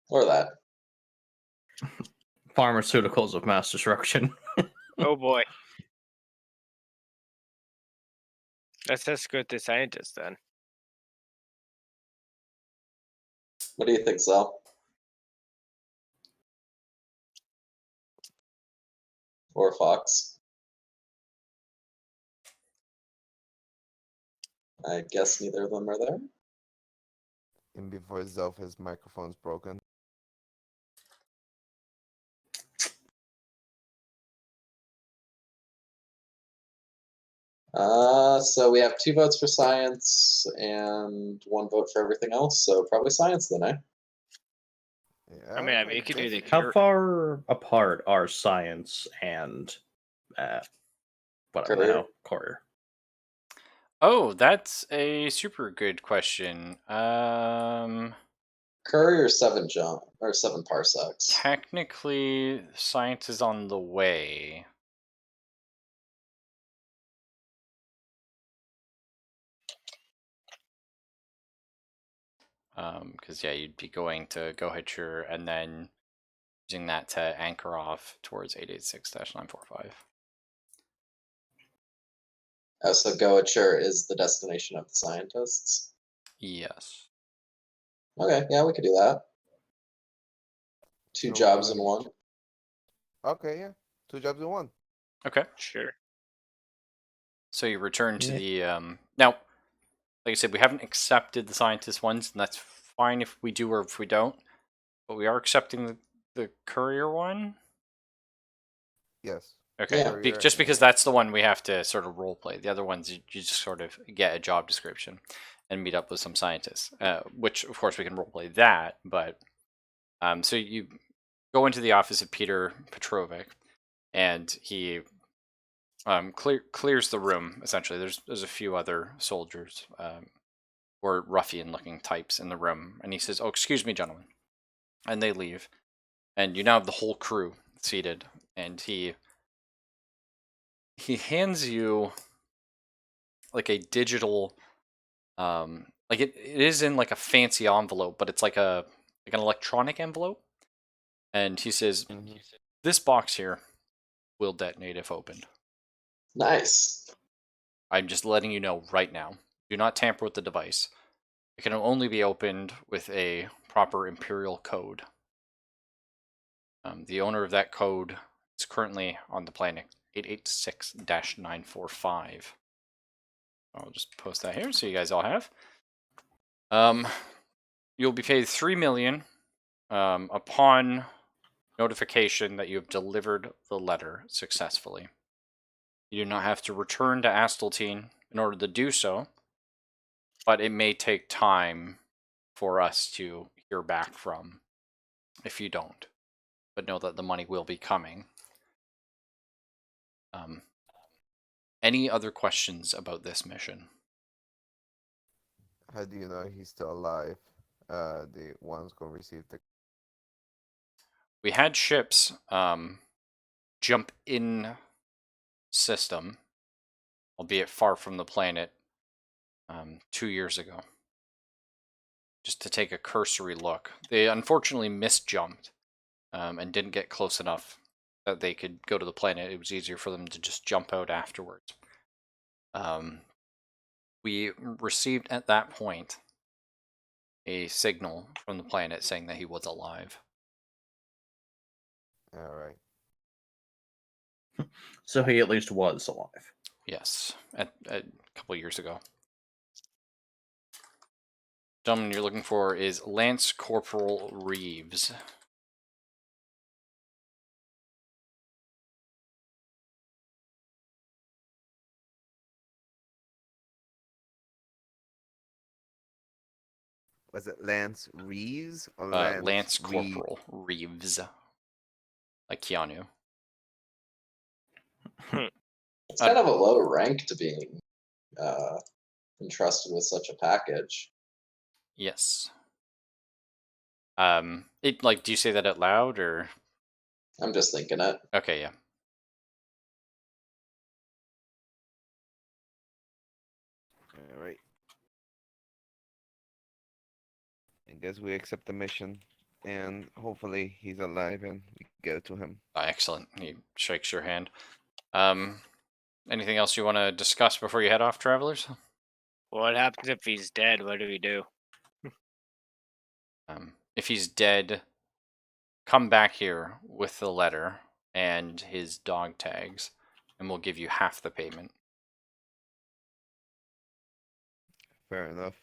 Or that. Pharmaceuticals of mass destruction. Oh boy. Let's go with the scientist then. What do you think, Zal? Or Fox? I guess neither of them are there. And before Zelf, his microphone's broken. So we have 2 votes for science and 1 vote for everything else. So probably science then, eh? Yeah, I mean, you could do the How cure. far apart are science and whatever the Courier? hell, courier? Oh, that's a super good question. Courier 7 or 7 parsecs. Technically, science is on the way. Because yeah, you'd be going to Go Hitcher and then using that to anchor off towards 886-945. Oh, so Goacher is the destination of the scientists? Yes. Okay, yeah, we could do that. 2 So jobs in we- 1. Okay, yeah. 2 jobs in 1. Okay. Sure. So you return to Yeah. the now, like I said, we haven't accepted the scientist ones, and that's fine if we do or if we don't. But we are accepting the courier one. Yes. Okay, Yeah. Courier just because and- that's the one we have to sort of role play. The other ones you just sort of get a job description and meet up with some scientists, which of course we can role play that. But so you go into the office of Peter Petrovic, and he clears the room. Essentially, there's a few other soldiers or ruffian-looking types in the room, and he says, "Oh, excuse me, gentlemen," and they leave, and you now have the whole crew seated, and he hands you like a digital like it is in like a fancy envelope, but it's like an electronic envelope, and he says, "This box here will detonate if opened. Nice. I'm just letting you know right now. Do not tamper with the device. It can only be opened with a proper Imperial code. The owner of that code is currently on the planet 886-945. I'll just post that here so you guys all have. You'll be paid 3 million upon notification that you have delivered the letter successfully. You do not have to return to Asteltine in order to do so, but it may take time for us to hear back from if you don't. But know that the money will be coming. Any other questions about this mission? How do you know he's still alive? The one's gonna receive the. We had ships jump in system, albeit far from the planet, 2 years ago, just to take a cursory look. They unfortunately misjumped and didn't get close enough that they could go to the planet. It was easier for them to just jump out afterwards. We received at that point a signal from the planet saying that he was alive. All right. So he at least was alive. Yes, a couple years ago. Gentleman you're looking for is Lance Corporal Reeves. Was it Lance Reeves or Lance Reed? Corporal Reeves. Like Keanu. It's kind of a low rank to being entrusted with such a package. Yes. Do you say that out loud or? I'm just thinking it. Okay, yeah. All right. I guess we accept the mission, and hopefully he's alive and we get it to him. Excellent. He shakes your hand. Anything else you want to discuss before you head off, travelers? What happens if he's dead? What do we do? If he's dead, come back here with the letter and his dog tags, and we'll give you half the payment. Fair enough.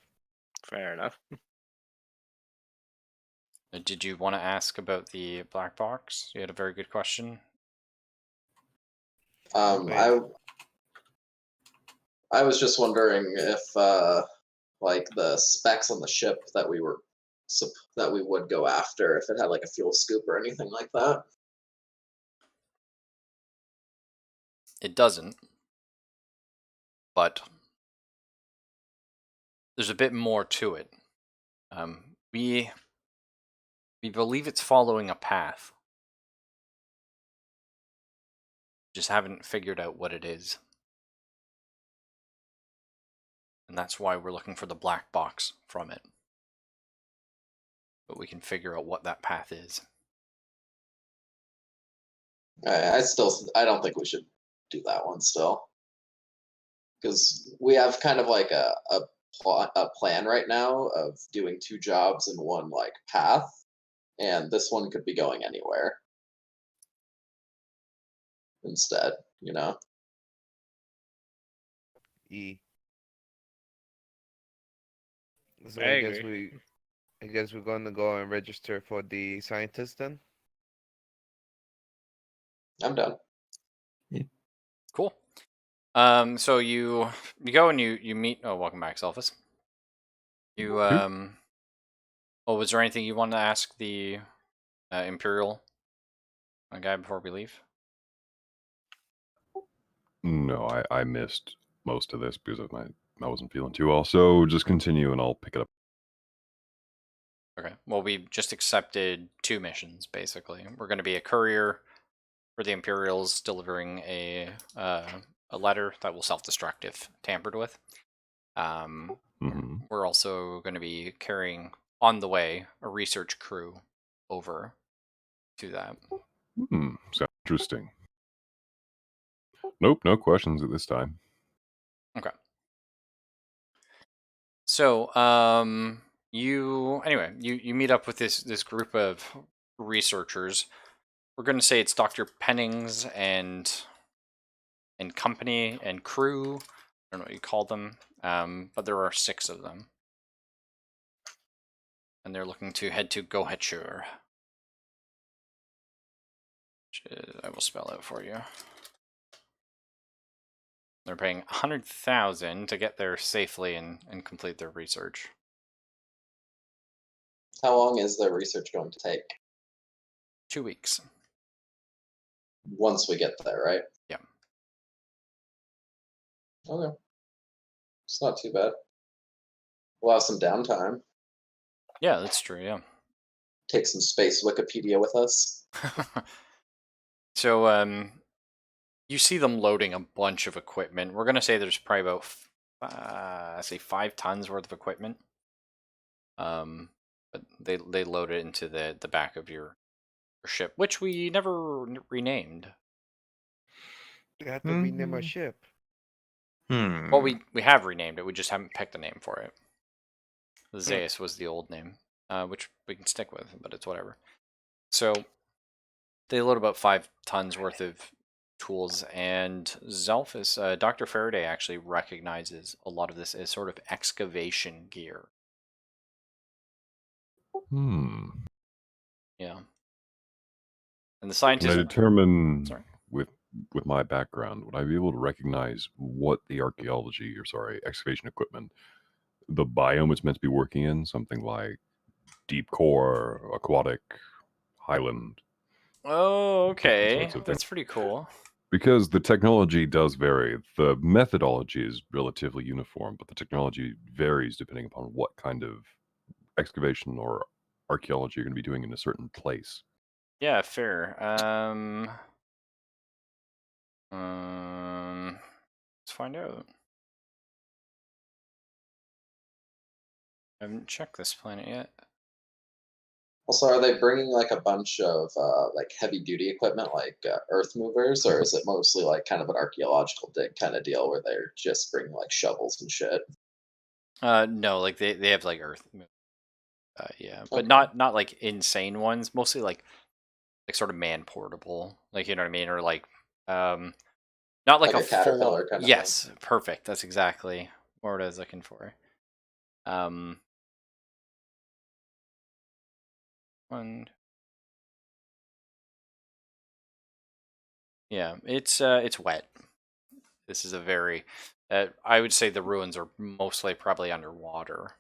Fair enough. Did you want to ask about the black box? You had a very good question. I was just wondering if like the specs on the ship that we would go after, if it had like a fuel scoop or anything like that. It doesn't, but there's a bit more to it. We believe it's following a path. Just haven't figured out what it is. And that's why we're looking for the black box from it. But we can figure out what that path is. I don't think we should do that one still, because we have kind of like a plan right now of doing 2 jobs in one like path, and this one could be going anywhere instead, you know. E. So I I agree. guess we're gonna go and register for the scientist then. I'm done. Cool. So you go and you meet. Oh, welcome back, Selphus. You Oh, was there anything you wanted to ask the Imperial guy before we leave? No, I missed most of this because I wasn't feeling too well. So just continue and I'll pick it up. Okay. Well, we just accepted 2 missions basically. We're going to be a courier for the Imperials, delivering a letter that will self-destruct if tampered with. We're also going to be carrying on the way a research crew over to that. Sounds interesting. Nope, no questions at this time. Okay. So, you meet up with this group of researchers. We're going to say it's Dr. Pennings and company and crew. I don't know what you call them, but there are 6 of them, and they're looking to head to Gohetshur. I will spell out for you. They're paying 100,000 to get there safely and complete their research. How long is the research going to take? 2 weeks. Once we get there, right? Yeah. Okay. It's not too bad. We'll have some downtime. Yeah, that's true, yeah. Take some space Wikipedia with us. So, you see them loading a bunch of equipment. We're going to say there's probably about, say 5 tons worth of equipment. But they load it into the back of your ship, which we never renamed. We have to rename our ship. Well, we have renamed it. We just haven't picked a name for it. The Zeus was the old name, which we can stick with, but it's whatever. So they load about 5 tons worth of tools, and Zelphus, Dr. Faraday actually recognizes a lot of this as sort of excavation gear. Yeah. And the Can I scientists... determine Sorry. with my background, would I be able to recognize what the excavation equipment, the biome it's meant to be working in, something like deep core, aquatic, highland? Oh, okay. sorts of That's pretty cool. Because the technology does vary. The methodology is relatively uniform, but the technology varies depending upon what kind of excavation or archaeology you're going to be doing in a certain place. Yeah, fair. Let's find out. I haven't checked this planet yet. Also, are they bringing like a bunch of like heavy duty equipment, like earth movers, or is it mostly like kind of an archaeological dig kind of deal where they're just bringing like shovels and shit? No, like they have like Earth. Yeah, but Okay. not like insane ones. Mostly like sort of man portable, like you know what I mean, or like not like Like a a full. caterpillar kind of thing. Yes, perfect. That's exactly what I was looking for. One. Yeah, it's wet. This is a very. I would say the ruins are mostly probably underwater.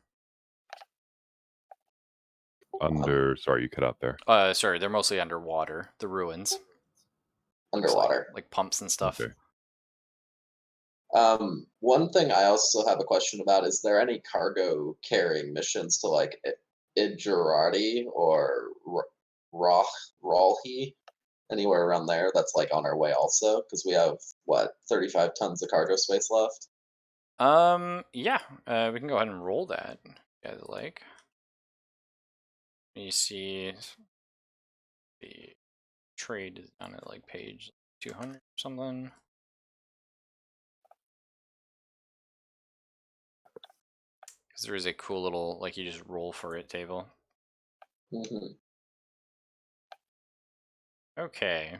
Sorry, you cut out there. Sorry, they're mostly underwater. The ruins. Looks Underwater. like pumps and stuff. Okay. One thing I also have a question about is there any cargo carrying missions to like Idjurati or Ralhi, anywhere around there that's like on our way also? Because we have what 35 tons of cargo space left. Yeah, we can go ahead and roll that. Yeah, like. You see the trade is down at like page 200 or something. Because there is a cool little, like, you just roll for it table. Hmm. Okay.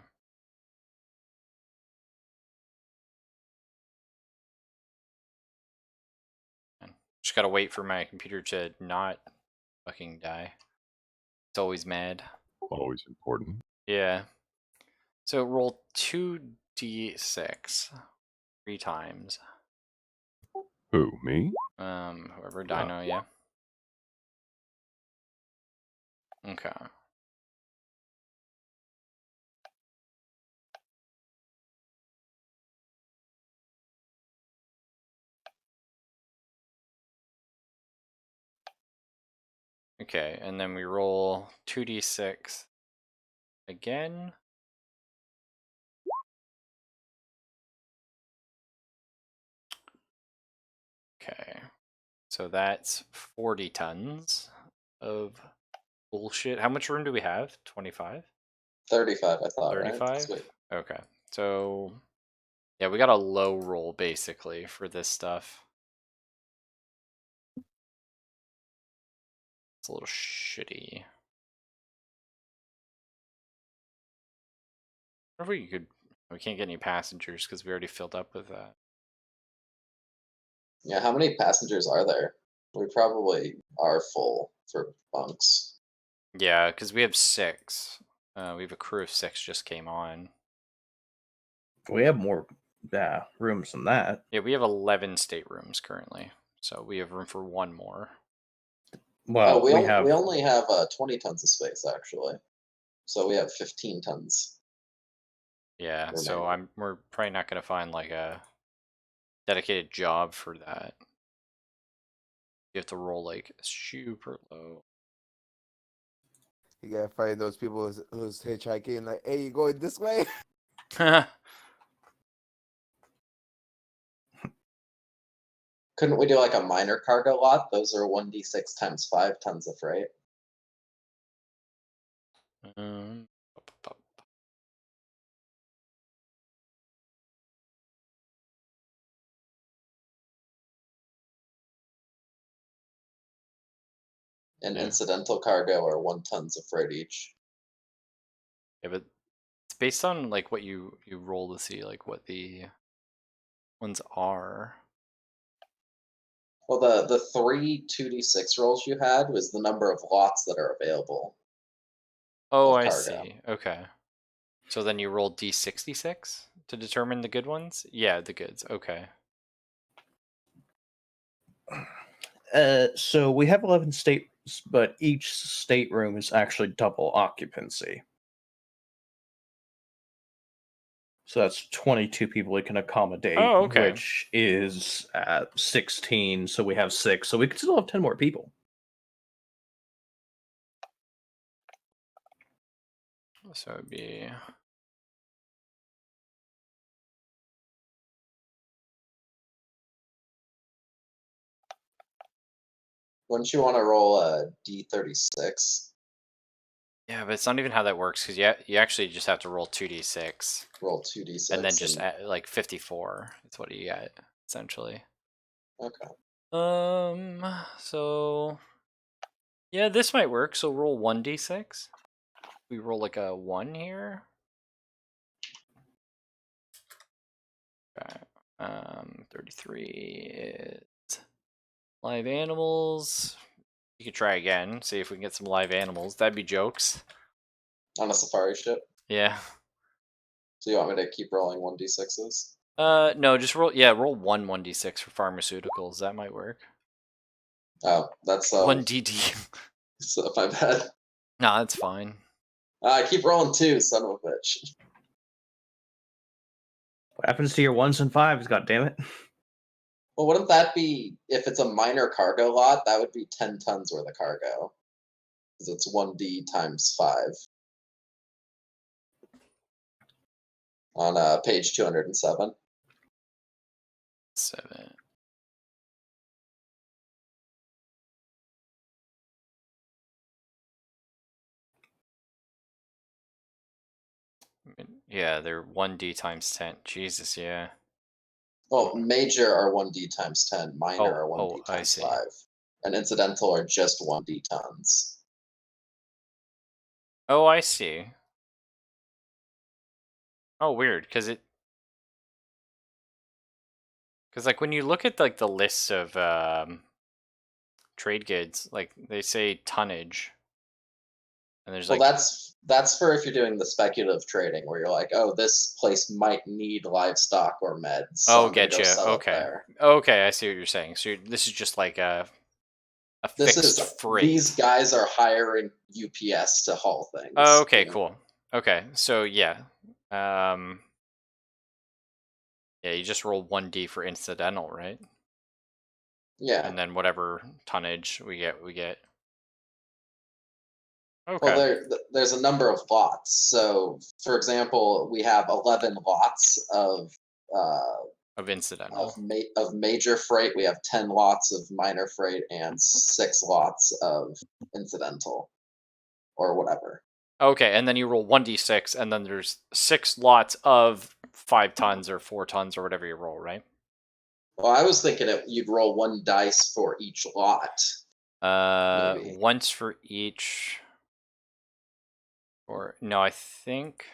Just gotta wait for my computer to not fucking die. It's always mad. Always important. Yeah. So roll 2d6 3 times. Who, me? Whoever, Dino, yeah. Okay. Okay, and then we roll 2d6 again. Okay. So that's 40 tons of bullshit. How much room do we have? 25? 35, I thought, right? 35? Sweet. Okay. So, yeah, we got a low roll basically for this stuff. It's a little shitty. I wonder if we could. We can't get any passengers because we already filled up with that. Yeah, how many passengers are there? We probably are full for bunks. Yeah, because we have 6. We have a crew of 6 just came on. We have more rooms than that. Yeah, we have 11 staterooms currently. So we have room for one more. Well, we have only have 20 tons of space actually, so we have 15 tons. Yeah, so remaining. we're probably not gonna find like a dedicated job for that. You have to roll like super low. You gotta find those people who's hitchhiking. Like, hey, you going this way? Couldn't we do like a minor cargo lot? Those are 1d6 times 5 tons of freight. um, And Yeah. incidental cargo are 1 tons of freight each. Yeah, but it's based on like what you roll to see like what the ones are. Well, the 3 2d6 rolls you had was the number of lots that are available Oh, of I cargo. see. Okay. So then you roll d66 to determine the good ones? Yeah, the goods. Okay. so we have 11 states, but each stateroom is actually double occupancy. So that's 22 people we can accommodate, Oh, okay. which is at 16. So we have 6. So we could still have 10 more people. So it'd be Wouldn't you want to roll a D36? yeah, but it's not even how that works because you actually just have to roll 2d6 Roll 2d6 and then just add, like 54. That's what you get essentially. Okay. So yeah, this might work. So roll 1d6. We roll like a 1 here. Okay. 33 is live animals. You could try again, see if we can get some live animals. That'd be jokes. On a safari ship. Yeah. So you want me to keep rolling 1d6s? No, just roll 1d6 for pharmaceuticals. That might work. Oh, that's 1dd. so my bad. No, that's fine. I keep rolling 2, son of a bitch. What happens to your 1s and 5s? God damn it! Well, wouldn't that be, if it's a minor cargo lot, that would be 10 tons worth of cargo. Because it's 1d times 5. On page 207. 7. Yeah, they're 1d times 10. Jesus, yeah. Well, major are 1d times 10, minor are 1d I times see. 5. And incidental are just 1d tons. Oh, I see. Oh, weird, because like when you look at like the lists of trade goods, like they say tonnage, and there's Well, like that's for if you're doing the speculative trading, where you're like, oh, this place might need livestock or meds, so I'm gonna go getcha. sell it Okay, there. okay, I see what you're saying. So this is just like a This fixed is freight. these guys are hiring UPS to haul things. Oh, okay, Yeah. cool. Okay, so yeah, yeah, you just roll 1d for incidental, right? Yeah. And then whatever tonnage we get. Okay. Well, there's a number of lots. So, for example, we have 11 lots of Of incidental. of major freight. We have 10 lots of minor freight and 6 lots of incidental, or whatever. Okay, and then you roll 1d6, and then there's 6 lots of 5 tons or 4 tons or whatever you roll, right? Well, I was thinking you'd roll 1 dice for each lot. Maybe. Once for each. Or no, I think.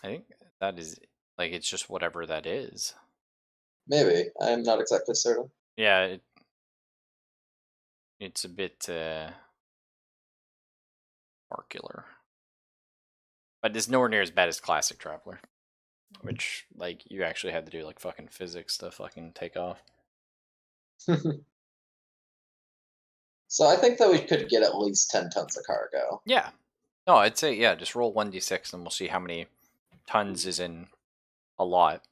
I think that is like it's just whatever that is. Maybe. I'm not exactly certain. Yeah, it's a bit circular, but it's nowhere near as bad as Classic Traveler, which like you actually had to do like fucking physics to fucking take off. So I think that we could get at least 10 tons of cargo. Yeah. No, I'd say yeah. Just roll 1d6, and we'll see how many tons is in a lot,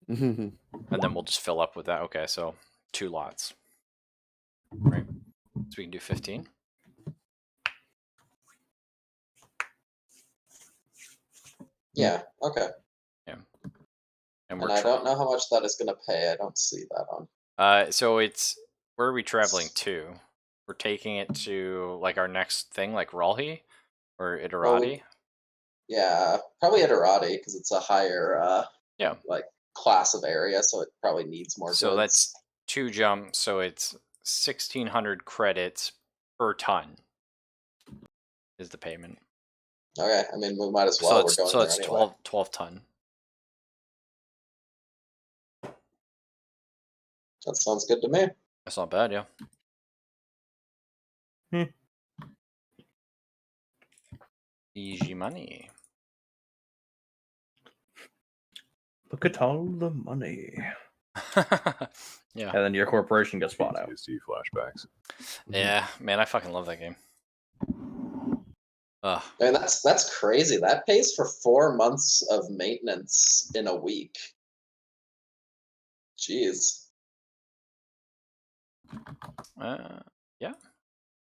and then we'll just fill up with that. Okay, so 2 lots, right? So we can do 15. Yeah, okay. Yeah. And I don't know how much that is going to pay. I don't see that on. So it's where are we traveling to? We're taking it to like our next thing, like Ralhi or Idarati. Yeah, probably Idarati because it's a higher Yeah. like class of area, so it probably needs more So goods. that's 2 jumps, so it's 1,600 credits per ton is the payment. Okay, I mean we might as well. We're going there it's anyway. 12 ton. That sounds good to me. That's not bad, yeah. Easy money. Look at all the money. Yeah. And then your corporation gets bought out. PTSD flashbacks. Yeah, man, I fucking love that game. Ugh. I mean that's crazy. That pays for 4 months of maintenance in a week. Jeez. Yeah. What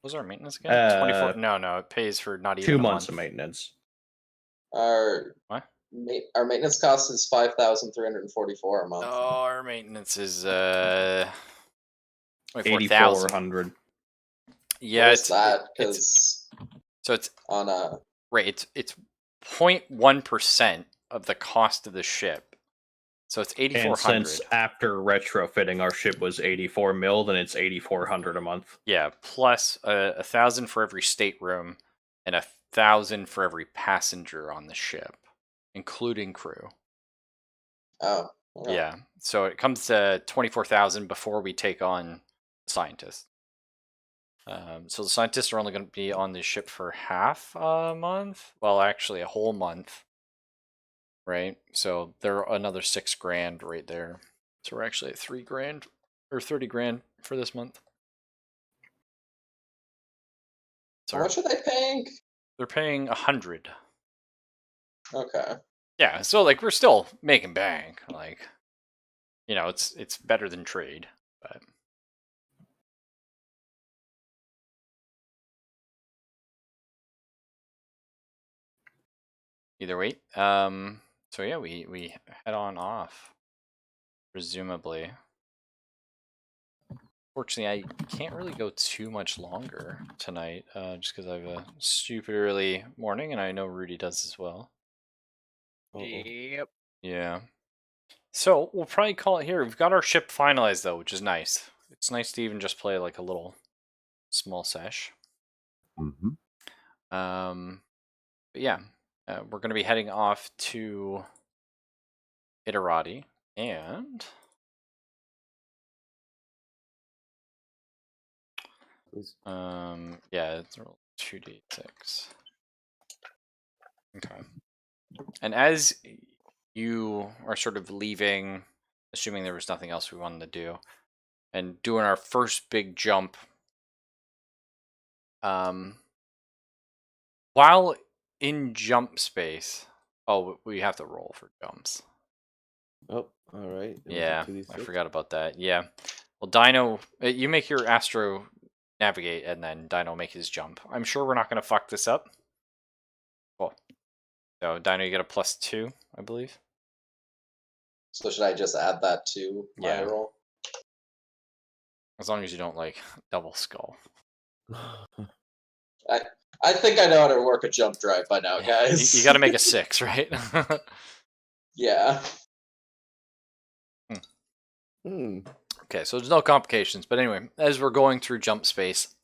was our maintenance again? 24. Uh, No, it pays for not even 2 a months month. of maintenance. Our What? our maintenance cost is 5,344 a month. Oh, our maintenance is 24,000. 8,400. Yeah, Where's that? it's Because so it's on a right. It's 0.1% of the cost of the ship. So it's And 8,400. since after retrofitting our ship was 84 mil, then it's 8,400 a month. Yeah, plus 1,000 for every stateroom and 1,000 for every passenger on the ship, including crew. oh okay. Yeah, so it comes to 24,000 before we take on the scientists. So the scientists are only going to be on the ship for half a month. Well, actually, a whole month, right? So they're another $6,000 right there. So we're actually at $3,000 or 30 grand for this month. How much are they paying? They're paying 100. Okay. Yeah, so like we're still making bank. Like, it's better than trade, but either way. So yeah, we head on off, presumably. Fortunately, I can't really go too much longer tonight, just because I have a stupid early morning, and I know Rudy does as well. Yep. Yeah. So we'll probably call it here. We've got our ship finalized though, which is nice. It's nice to even just play like a little small sesh. Hmm. But yeah, we're going to be heading off to Iterati, and yeah, it's 2d6. Okay. And as you are sort of leaving, assuming there was nothing else we wanted to do, and doing our first big jump, while in jump space, oh, we have to roll for jumps. Oh, all right. It was a Yeah, 2d6. I forgot about that. Yeah. Well, Dino, you make your Astro navigate, and then Dino make his jump. I'm sure we're not going to fuck this up. Cool. So, Dino, you get a +2, I believe. So should I just add that to my Yeah. roll? As long as you don't, like, double skull. I think I know how to work a jump drive by now, guys. You got to make a 6, right? Yeah. Okay, so there's no complications. But anyway, as we're going through jump space,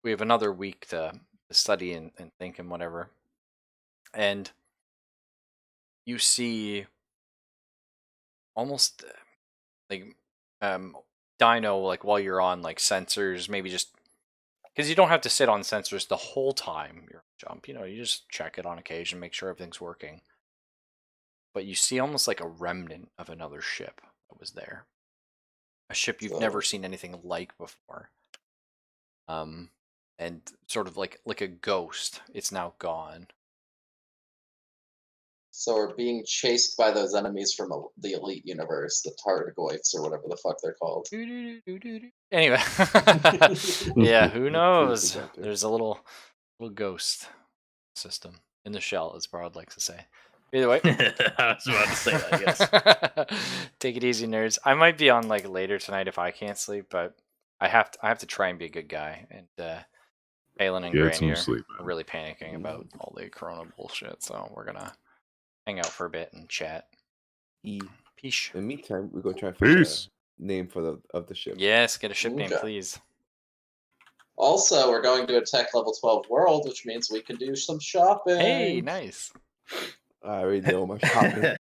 we have another week to study and think and whatever. And you see almost like Dino, like while you're on like sensors, maybe just because you don't have to sit on sensors the whole time you're jump. You just check it on occasion, make sure everything's working. But you see almost like a remnant of another ship that was there. A ship you've never seen anything like before. And sort of like a ghost. It's now gone. So we're being chased by those enemies from the Elite Universe, the Targoids or whatever the fuck they're called. Anyway, yeah, who knows? There's a little ghost system in the shell, as Broad likes to say. Either way, I was about to say that. Yes. Take it easy, nerds. I might be on like later tonight if I can't sleep, but I have to try and be a good guy. And Palin and Get Gran some here sleep, are really panicking about all the Corona bullshit, so we're gonna hang out for a bit and chat. Peace. In the meantime, we're gonna try and find Peace. a name for the ship. Yes, get a ship name, Okay. please. Also, we're going to a tech level 12 world, which means we can do some shopping. Hey, nice. I already know my shopping.